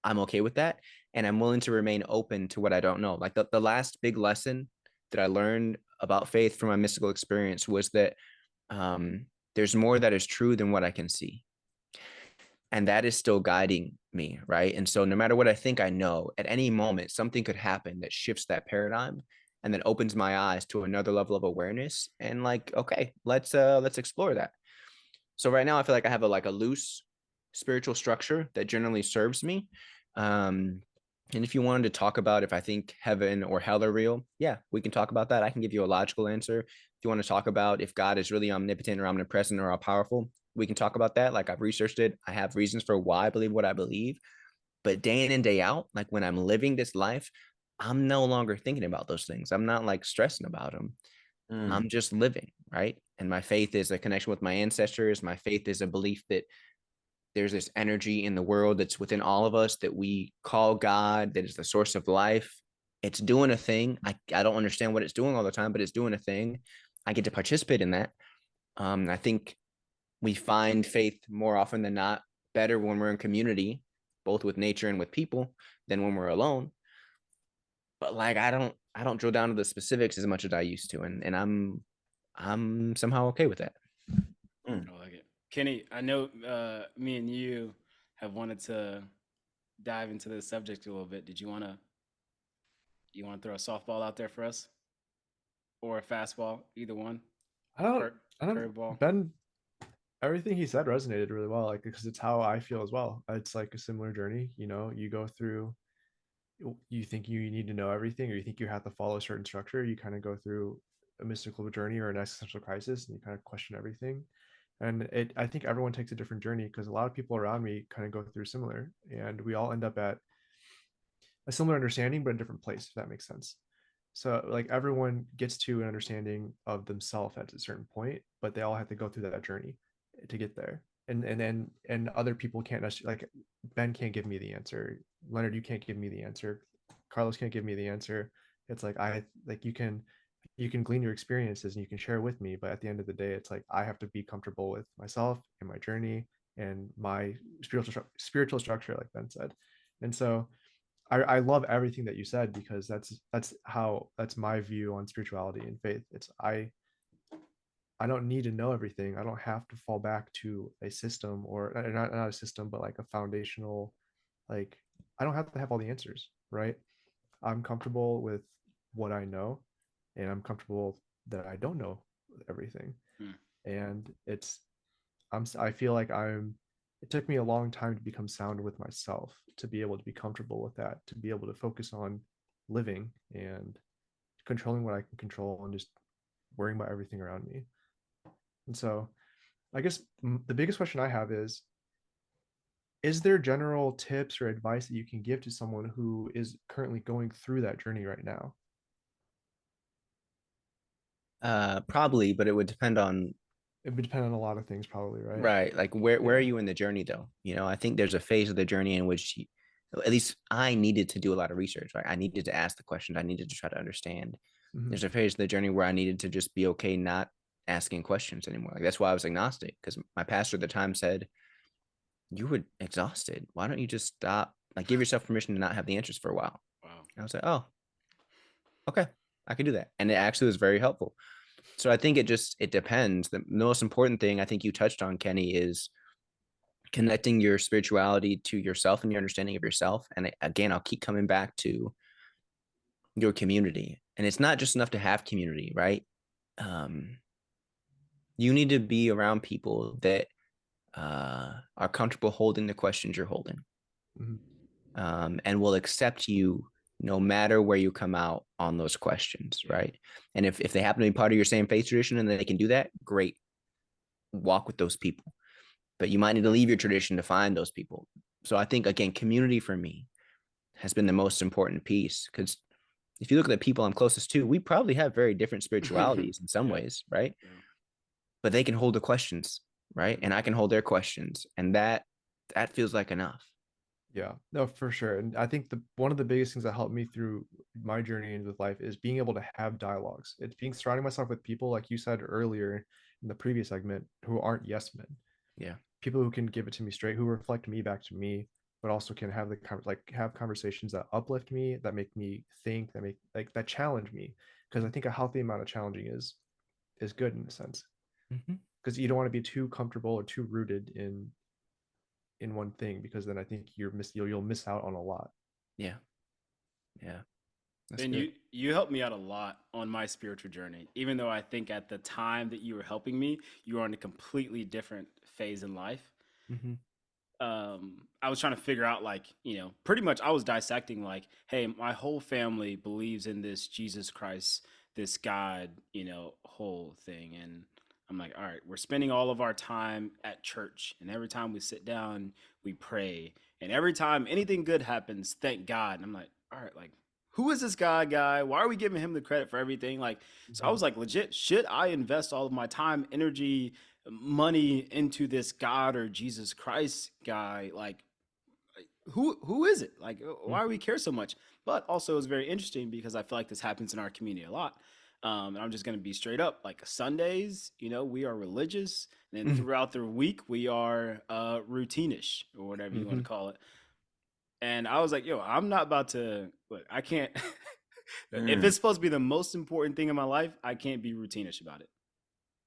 I'm okay with that. And I'm willing to remain open to what I don't know. Like the last big lesson that I learned about faith from my mystical experience was that there's more that is true than what I can see. And that is still guiding me, right? And so no matter what I think I know, at any moment, something could happen that shifts that paradigm and then opens my eyes to another level of awareness. And like, okay, let's explore that. So right now I feel like I have a loose spiritual structure that generally serves me. And if you wanted to talk about if I think heaven or hell are real, yeah, we can talk about that. I can give you a logical answer. If you want to talk about if God is really omnipotent or omnipresent or all powerful, we can talk about that. Like, I've researched it. I have reasons for why I believe what I believe. But day in and day out, like when I'm living this life, I'm no longer thinking about those things. I'm not like stressing about them. I'm just living, right? And my faith is a connection with my ancestors. My faith is a belief that there's this energy in the world that's within all of us that we call God, that is the source of life. It's doing a thing. I don't understand what it's doing all the time, but it's doing a thing. I get to participate in that. I think we find faith more often than not better when we're in community, both with nature and with people, than when we're alone. But like I don't drill down to the specifics as much as I used to, and I'm somehow okay with that. I like it. Kenny, I know me and you have wanted to dive into this subject a little bit. Did you want to throw a softball out there for us, or a fastball, either one? I don't Curveball. Ben, everything he said resonated really well, like, because it's how I feel as well. It's like a similar journey. You go through, you think you need to know everything, or you think you have to follow a certain structure. You kind of go through a mystical journey or an existential crisis, and you kind of question everything. And I think everyone takes a different journey, because a lot of people around me kind of go through similar, and we all end up at a similar understanding, but a different place, if that makes sense. So like everyone gets to an understanding of themselves at a certain point, but they all have to go through that journey to get there. And other people can't necessarily, like, Ben can't give me the answer. Leonard, you can't give me the answer. Carlos can't give me the answer. It's like you can glean your experiences and you can share with me, but at the end of the day, it's like I have to be comfortable with myself and my journey and my spiritual structure, like Ben said. And so I love everything that you said, because that's my view on spirituality and faith. It's I don't need to know everything. I don't have to fall back to a system, or not a system, but like a foundational, like, I don't have to have all the answers, right? I'm comfortable with what I know, and I'm comfortable that I don't know everything. And I feel like it took me a long time to become sound with myself, to be able to be comfortable with that, to be able to focus on living and controlling what I can control, and just worrying about everything around me. And so I guess the biggest question I have is there general tips or advice that you can give to someone who is currently going through that journey right now? Probably, but it would depend on It would depend on a lot of things, probably, right? right. Like where are you in the journey though? I think there's a phase of the journey in which at least I needed to do a lot of research, right? I needed to ask the questions. I needed to try to understand. Mm-hmm. There's a phase of the journey where I needed to just be okay not asking questions anymore. Like that's why I was agnostic, because my pastor at the time said, "You were exhausted. Why don't you just stop? Like give yourself permission to not have the answers for a while." Wow. And I was like, "Oh, okay, I can do that," and it actually was very helpful. So I think it depends. The most important thing I think you touched on, Kenny, is connecting your spirituality to yourself and your understanding of yourself. And again, I'll keep coming back to your community. And it's not just enough to have community, right? You need to be around people that are comfortable holding the questions you're holding, and will accept you no matter where you come out on those questions, right? And if they happen to be part of your same faith tradition and they can do that, great. Walk with those people. But you might need to leave your tradition to find those people. So I think, again, community for me has been the most important piece, because if you look at the people I'm closest to, we probably have very different spiritualities in some ways, right? But they can hold the questions, right? And I can hold their questions, and that feels like enough. Yeah, no, for sure. And I think one of the biggest things that helped me through my journey into life is being able to have dialogues. It's being surrounding myself with people, like you said earlier in the previous segment, who aren't yes men. Yeah. People who can give it to me straight, who reflect me back to me, but also can have have conversations that uplift me, that make me think, that challenge me. Because I think a healthy amount of challenging is good in a sense. Because you don't want to be too comfortable or too rooted in one thing, because then I think you'll miss out on a lot. Yeah. That's and good. You helped me out a lot on my spiritual journey, even though I think at the time that you were helping me, you were on a completely different phase in life. I was trying to figure out, like, pretty much I was dissecting, like, hey, my whole family believes in this Jesus Christ, this God, whole thing. And I'm like, all right, we're spending all of our time at church, and every time we sit down, we pray, and every time anything good happens, thank God. And I'm like, all right, like, who is this guy? Why are we giving him the credit for everything? Like, so I was like, legit, should I invest all of my time, energy, money into this God or Jesus Christ guy? Like, who is it? Like, why do we care so much? But also, it's very interesting because I feel like this happens in our community a lot. And I'm just going to be straight up, like, Sundays, we are religious. And then throughout the week, we are routine-ish, or whatever you want to call it. And I was like, yo, I'm not about to, look, I can't, if it's supposed to be the most important thing in my life, I can't be routine-ish about it.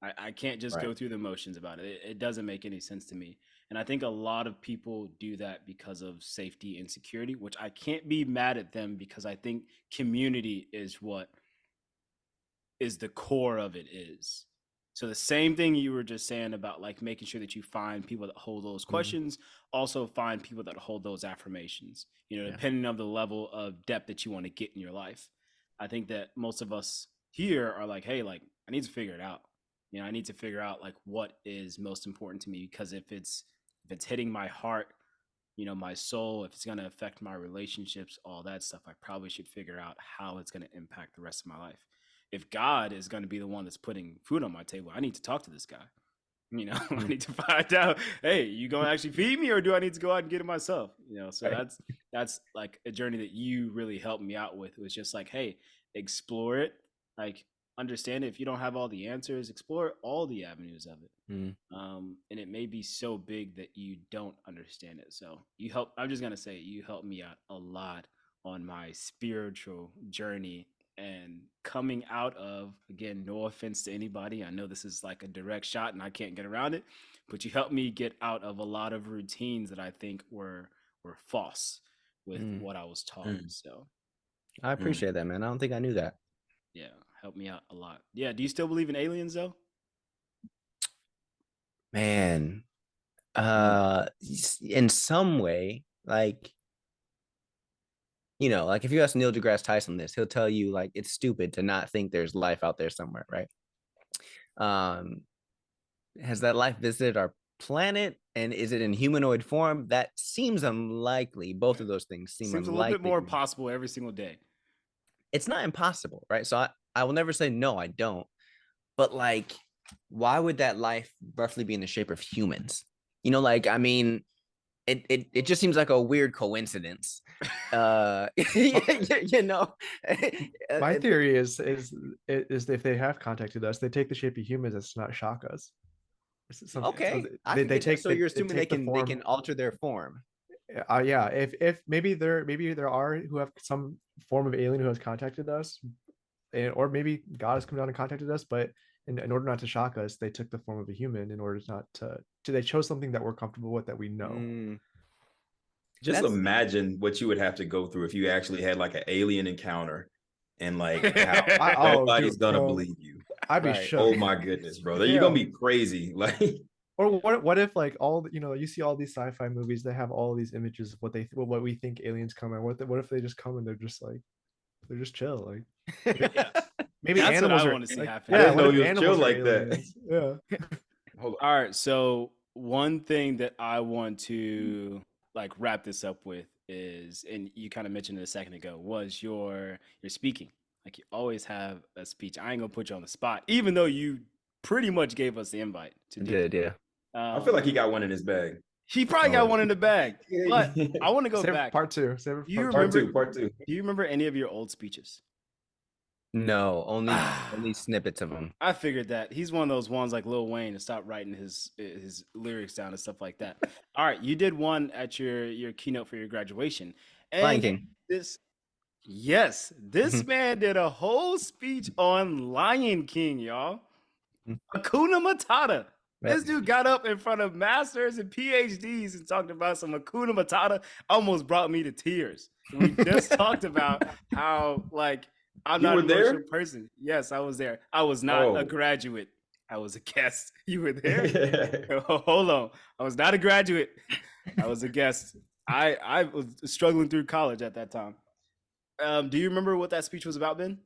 I can't just go through the motions about it. It doesn't make any sense to me. And I think a lot of people do that because of safety and security, which I can't be mad at them, because I think community is what is the core of it is. So the same thing you were just saying about, like, making sure that you find people that hold those questions, also find people that hold those affirmations, depending on the level of depth that you want to get in your life. I think that most of us here are like, hey, like, I need to figure it out. I need to figure out, like, what is most important to me, because if it's hitting my heart, my soul, if it's going to affect my relationships, all that stuff, I probably should figure out how it's going to impact the rest of my life. If God is going to be the one that's putting food on my table, I need to talk to this guy. I need to find out, hey, you going to actually feed me, or do I need to go out and get it myself? So that's like a journey that you really helped me out with. It was just like, hey, explore it. Like, understand it. If you don't have all the answers, explore all the avenues of it. And it may be so big that you don't understand it. So I'm just going to say, you helped me out a lot on my spiritual journey. And coming out of, again, no offense to anybody, I know this is like a direct shot and I can't get around it, but you helped me get out of a lot of routines that I think were false with what I was taught. So I appreciate that, man. I don't think I knew that. Yeah, helped me out a lot. Yeah, do you still believe in aliens, though? Man, in some way, like, like if you ask Neil deGrasse Tyson this, he'll tell you, like, it's stupid to not think there's life out there somewhere, right? Has that life visited our planet, and is it in humanoid form? That seems unlikely. Both of those things seems unlikely. A little bit more possible every single day. It's not impossible, right? So I will never say no, I don't. But, like, why would that life roughly be in the shape of humans? Like, I mean, it just seems like a weird coincidence. My theory is if they have contacted us, they take the shape of humans as to not shock us. Okay, so they take. So you're assuming they can alter their form. Yeah. If maybe there are who have some form of alien who has contacted us, or maybe God has come down and contacted us, but in order not to shock us, they took the form of a human in order not to they chose something that we're comfortable with, that we know. Just That's- imagine what you would have to go through if you actually had like an alien encounter, and like how nobody's gonna believe you. I'd be Right. shook. Oh my goodness, brother. You're gonna be crazy. Like, Or what if like all you see all these sci-fi movies, they have all these images of what we think aliens come, and what if they just come and they're just chill, like maybe That's animals what I are want to see like, happen. I didn't what know if he was animals chill are like that. aliens? Yeah. hold on. All right, so one thing that I want to like wrap this up with is, and you kind of mentioned it a second ago, was your speaking. Like you always have a speech. I ain't gonna put you on the spot, even though you pretty much gave us the invite to do it. Did, yeah. I feel like he got one in his bag. he probably got one in the bag. But I want to go Save back. part two. Save it for Do you part two. remember? Part two. Do you remember any of your old speeches? No, only snippets of them. I figured that he's one of those ones like Lil Wayne to stop writing his lyrics down and stuff like that. All right, you did one at your keynote for your graduation. And Lion King. this man did a whole speech on Lion King, y'all. Hakuna Matata. This dude got up in front of masters and PhDs and talked about some Hakuna Matata. Almost brought me to tears. We just talked about how like I'm not an emotional person. Yes, I was there. I was not a graduate. I was a guest. You were there? Hold on. I was not a graduate. I was a guest. I was struggling through college at that time. Do you remember what that speech was about, Ben?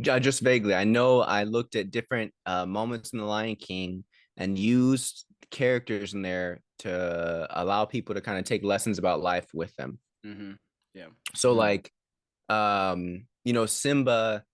Just vaguely. I know I looked at different moments in The Lion King and used characters in there to allow people to kind of take lessons about life with them. Mm-hmm. Yeah. So like, Simba,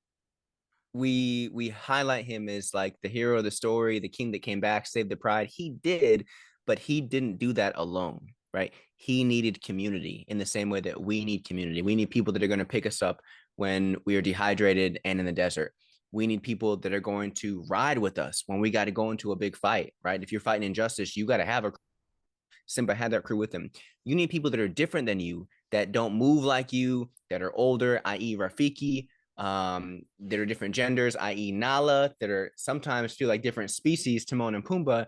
we highlight him as like the hero of the story, the king that came back, saved the pride. He did, but he didn't do that alone, right? He needed community in the same way that we need community. We need people that are going to pick us up when we are dehydrated and in the desert. We need people that are going to ride with us when we got to go into a big fight, right? If you're fighting injustice, you got to have a Simba had that crew with him. You need people that are different than you, that don't move like you, that are older, i.e. Rafiki, that are different genders, i.e. Nala, that are sometimes feel like different species, Timon and Pumbaa,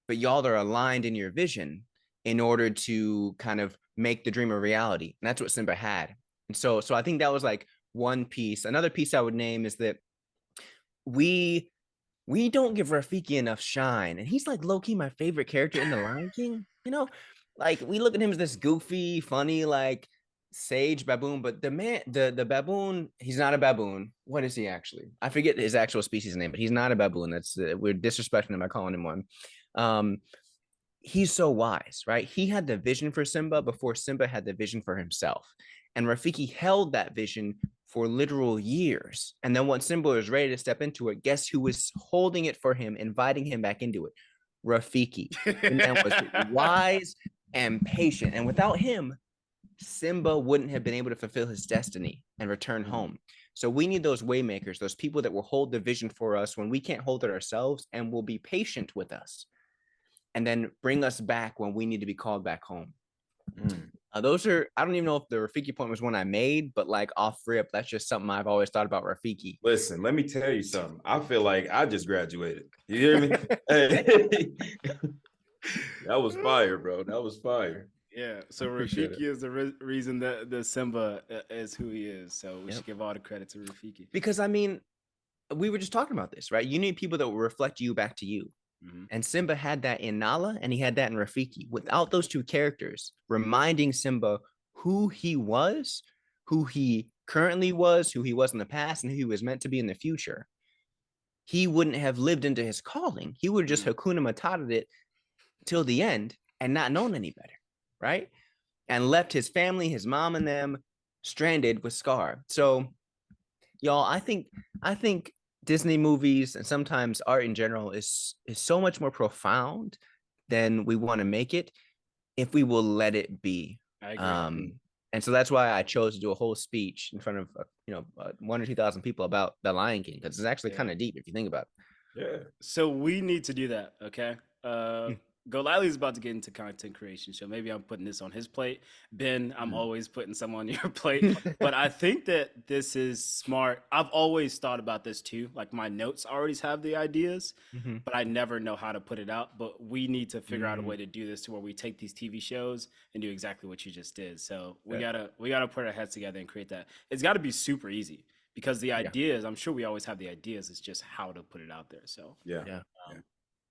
but y'all are aligned in your vision in order to kind of make the dream a reality. And that's what Simba had. And so I think that was like one piece. Another piece I would name is that we don't give Rafiki enough shine. And he's like low-key my favorite character in The Lion King. Like we look at him as this goofy, funny, like sage baboon, but the baboon, he's not a baboon. What is he actually? I forget his actual species name, but he's not a baboon. That's we're disrespecting him by calling him one. He's so wise, right? He had the vision for Simba before Simba had the vision for himself. And Rafiki held that vision for literal years. And then when Simba was ready to step into it, guess who was holding it for him, inviting him back into it? Rafiki. And that was wise and patient. And without him, Simba wouldn't have been able to fulfill his destiny and return home. So we need those waymakers, those people that will hold the vision for us when we can't hold it ourselves and will be patient with us and then bring us back when we need to be called back home. Those are, I don't even know if the Rafiki point was one I made, but like off rip, that's just something I've always thought about Rafiki. Listen, let me tell you something. I feel like I just graduated. You hear me? Hey. That was fire, bro. That was fire. Yeah, so Rafiki is the reason that the Simba is who he is. So we should give all the credit to Rafiki. Because I mean, we were just talking about this, right? You need people that will reflect you back to you. And Simba had that in Nala and he had that in Rafiki. Without those two characters reminding Simba who he was, who he currently was, who he was in the past, and who he was meant to be in the future, he wouldn't have lived into his calling. He would have just Hakuna Mata'd it till the end and not known any better, right? And left his family, his mom and them stranded with Scar. So, y'all, I think Disney movies and sometimes art in general is so much more profound than we want to make it if we will let it be. I agree. And so that's why I chose to do a whole speech in front of 1,000 or 2,000 people about The Lion King, because it's actually kind of deep if you think about it. Yeah. So we need to do that, okay? Golightly's about to get into content creation, so maybe I'm putting this on his plate. Ben, I'm always putting some on your plate, but I think that this is smart. I've always thought about this too. Like my notes always have the ideas, but I never know how to put it out. But we need to figure out a way to do this to where we take these TV shows and do exactly what you just did. So we gotta put our heads together and create that. It's got to be super easy because the ideas, I'm sure we always have the ideas. It's just how to put it out there. So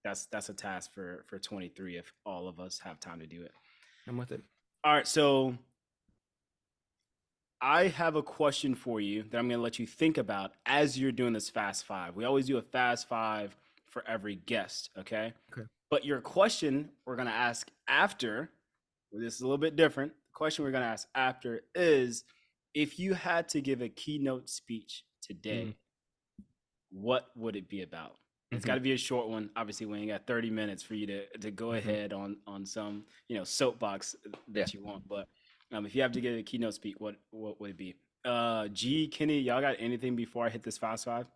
that's a task for 23 if all of us have time to do it. I'm with it. All right, so I have a question for you that I'm going to let you think about as you're doing this Fast Five. We always do a Fast Five for every guest, okay? Okay. But your question we're going to ask after, this is a little bit different. The question we're going to ask after is, if you had to give a keynote speech today, what would it be about? It's got to be a short one. Obviously, we ain't got 30 minutes for you to go ahead on some, soapbox that you want. But if you have to give a keynote speech, what would it be? G, Kenny, y'all got anything before I hit this Fast Five?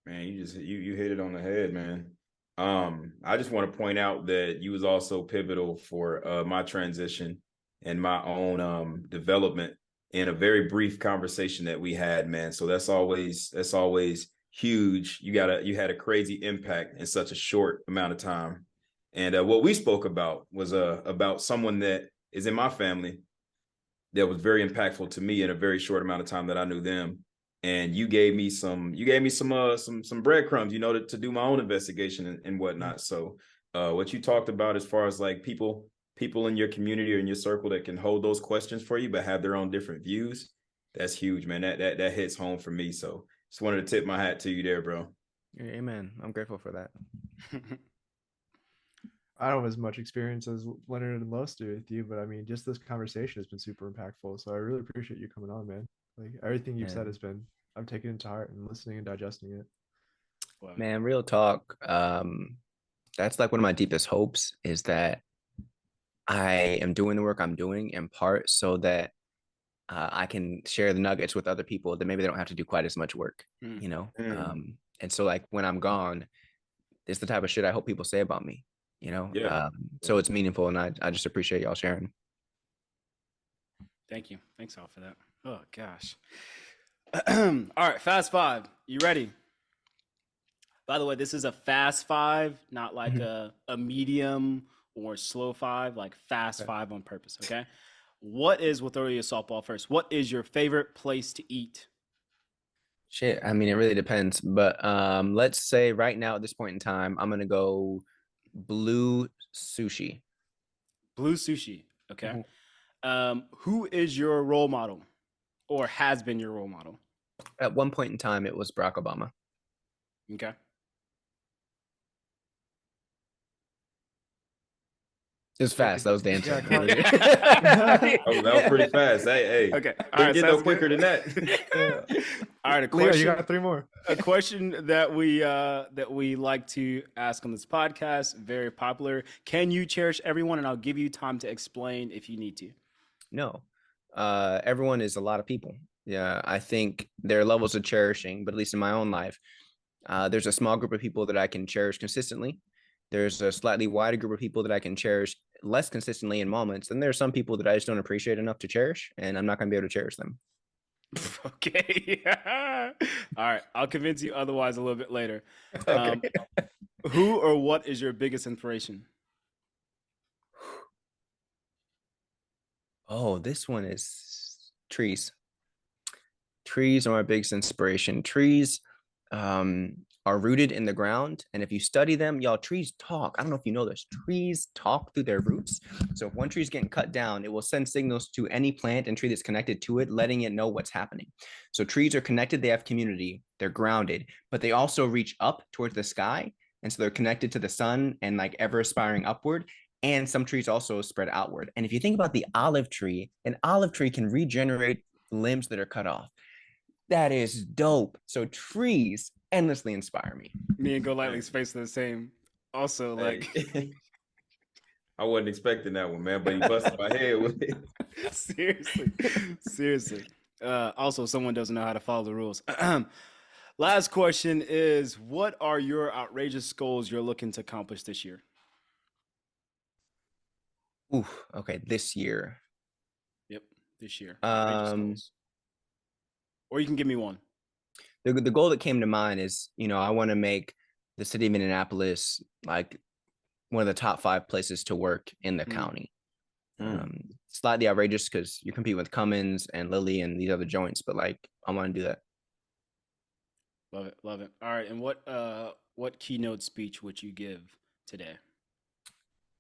Man, you hit it on the head, man. I just want to point out that you was also pivotal for my transition and my own development in a very brief conversation that we had, man. So that's always huge. You had a crazy impact in such a short amount of time. And what we spoke about was about someone that is in my family that was very impactful to me in a very short amount of time that I knew them. And you gave me some breadcrumbs, to do my own investigation and whatnot. So what you talked about as far as like people in your community or in your circle that can hold those questions for you but have their own different views, that's huge, man. That hits home for me. So just wanted to tip my hat to you there, bro. Amen. I'm grateful for that. I don't have as much experience as Leonard and Los do with you, but I mean, just this conversation has been super impactful. So I really appreciate you coming on, man. Like everything you've said I'm taking it to heart and listening and digesting it. Wow. Man, real talk. That's like one of my deepest hopes is that I am doing the work I'm doing in part so that I can share the nuggets with other people that maybe they don't have to do quite as much work, and so like when I'm gone, it's the type of shit I hope people say about me, so it's meaningful, and I just appreciate y'all sharing. Thank you. Thanks all for that. Oh gosh. All right, Fast Five. You ready? By the way, this is a Fast Five, not like a medium or slow five, like Fast Five on purpose. Okay. We'll throw you a softball first. What is your favorite place to eat? Shit, I mean, it really depends, but let's say right now at this point in time, I'm gonna go Blue Sushi. Blue Sushi. Okay. Who is your role model, or has been your role model? At one point in time, it was Barack Obama. Okay. It was fast. That was the answer. That was pretty fast. Hey. Okay. All right. Get no quicker than that. All right. A question. Leo, you got 3 more. A question that we like to ask on this podcast. Very popular. Can you cherish everyone? And I'll give you time to explain if you need to. No. Everyone is a lot of people. Yeah. I think there are levels of cherishing, but at least in my own life, there's a small group of people that I can cherish consistently. There's a slightly wider group of people that I can cherish less consistently in moments. And there are some people that I just don't appreciate enough to cherish, and I'm not going to be able to cherish them. Okay. All right. I'll convince you otherwise a little bit later. Okay. Who or what is your biggest inspiration? Oh, this one is trees. Trees are my biggest inspiration. Trees are rooted in the ground, and if you study them, trees talk. I don't know if you know this. Trees talk through their roots. So if one tree is getting cut down, it will send signals to any plant and tree that's connected to it, letting it know what's happening. So trees are connected. They have community. They're grounded, but they also reach up towards the sky, and so they're connected to the sun and like ever aspiring upward. And some trees also spread outward. And if you think about the olive tree, an olive tree can regenerate limbs that are cut off. That is dope. So trees endlessly inspire me. Me and Golightly's face are the same. Also, like I wasn't expecting that one, man, but you busted my head with it. Seriously. Also, someone doesn't know how to follow the rules. Last question is, what are your outrageous goals you're looking to accomplish this year? Ooh, okay, this year. Yep, this year. Outrageous goals. Or you can give me one. The goal that came to mind is, I want to make the city of Indianapolis like one of the top 5 places to work in the county. Slightly outrageous because you're competing with Cummins and Lilly and these other joints, but like I want to do that. Love it, love it. All right, and what keynote speech would you give today?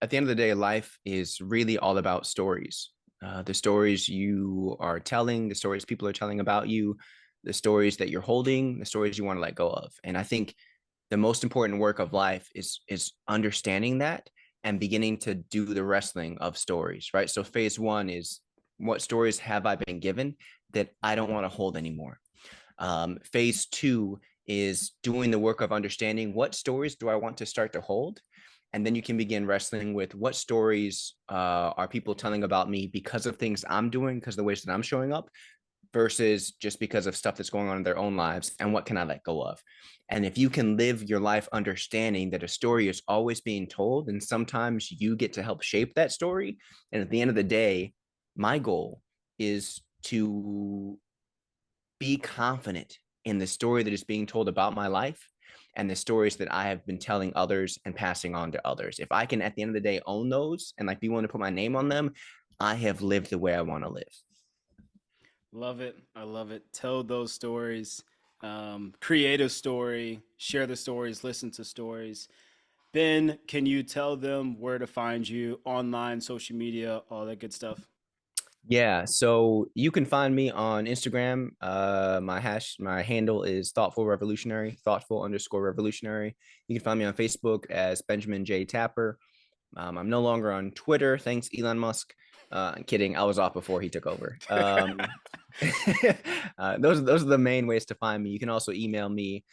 At the end of the day, life is really all about stories. The stories you are telling, the stories people are telling about you, the stories that you're holding, the stories you want to let go of. And I think the most important work of life is understanding that and beginning to do the wrestling of stories, right? So phase 1 is, what stories have I been given that I don't want to hold anymore? Phase 2 is doing the work of understanding, what stories do I want to start to hold? And then you can begin wrestling with, what stories are people telling about me because of things I'm doing, because of the ways that I'm showing up, versus just because of stuff that's going on in their own lives, and what can I let go of? And if you can live your life understanding that a story is always being told, and sometimes you get to help shape that story. And at the end of the day, my goal is to be confident in the story that is being told about my life and the stories that I have been telling others and passing on to others. If I can, at the end of the day, own those and like be willing to put my name on them, I have lived the way I want to live. Love it. I love it. Tell those stories, create a story, share the stories, listen to stories. Ben, can you tell them where to find you online, social media, all that good stuff? Yeah, so you can find me on Instagram. My handle is thoughtful revolutionary, thoughtful_revolutionary. You can find me on Facebook as Benjamin J. Tapper. I'm no longer on Twitter. Thanks, Elon Musk. I'm kidding. I was off before he took over. Those are the main ways to find me. You can also email me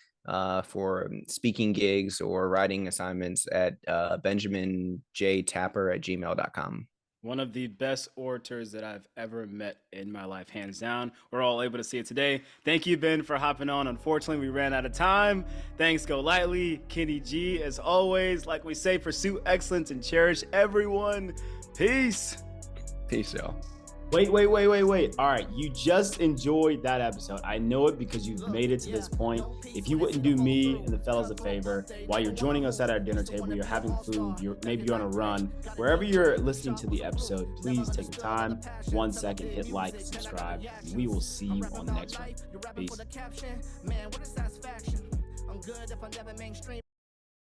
for speaking gigs or writing assignments at benjaminjtapper@gmail.com. One of the best orators that I've ever met in my life, hands down. We're all able to see it today. Thank you, Ben, for hopping on. Unfortunately, we ran out of time. Thanks, Golightly, Kenny G. As always, like we say, pursue excellence and cherish everyone. Peace. Peace, y'all. Wait. All right, you just enjoyed that episode. I know it because you've made it to this point. If you wouldn't do me and the fellas a favor, while you're joining us at our dinner table, you're having food, maybe you're on a run, wherever you're listening to the episode, please take the time, 1 second, hit like, subscribe. And we will see you on the next one. Peace.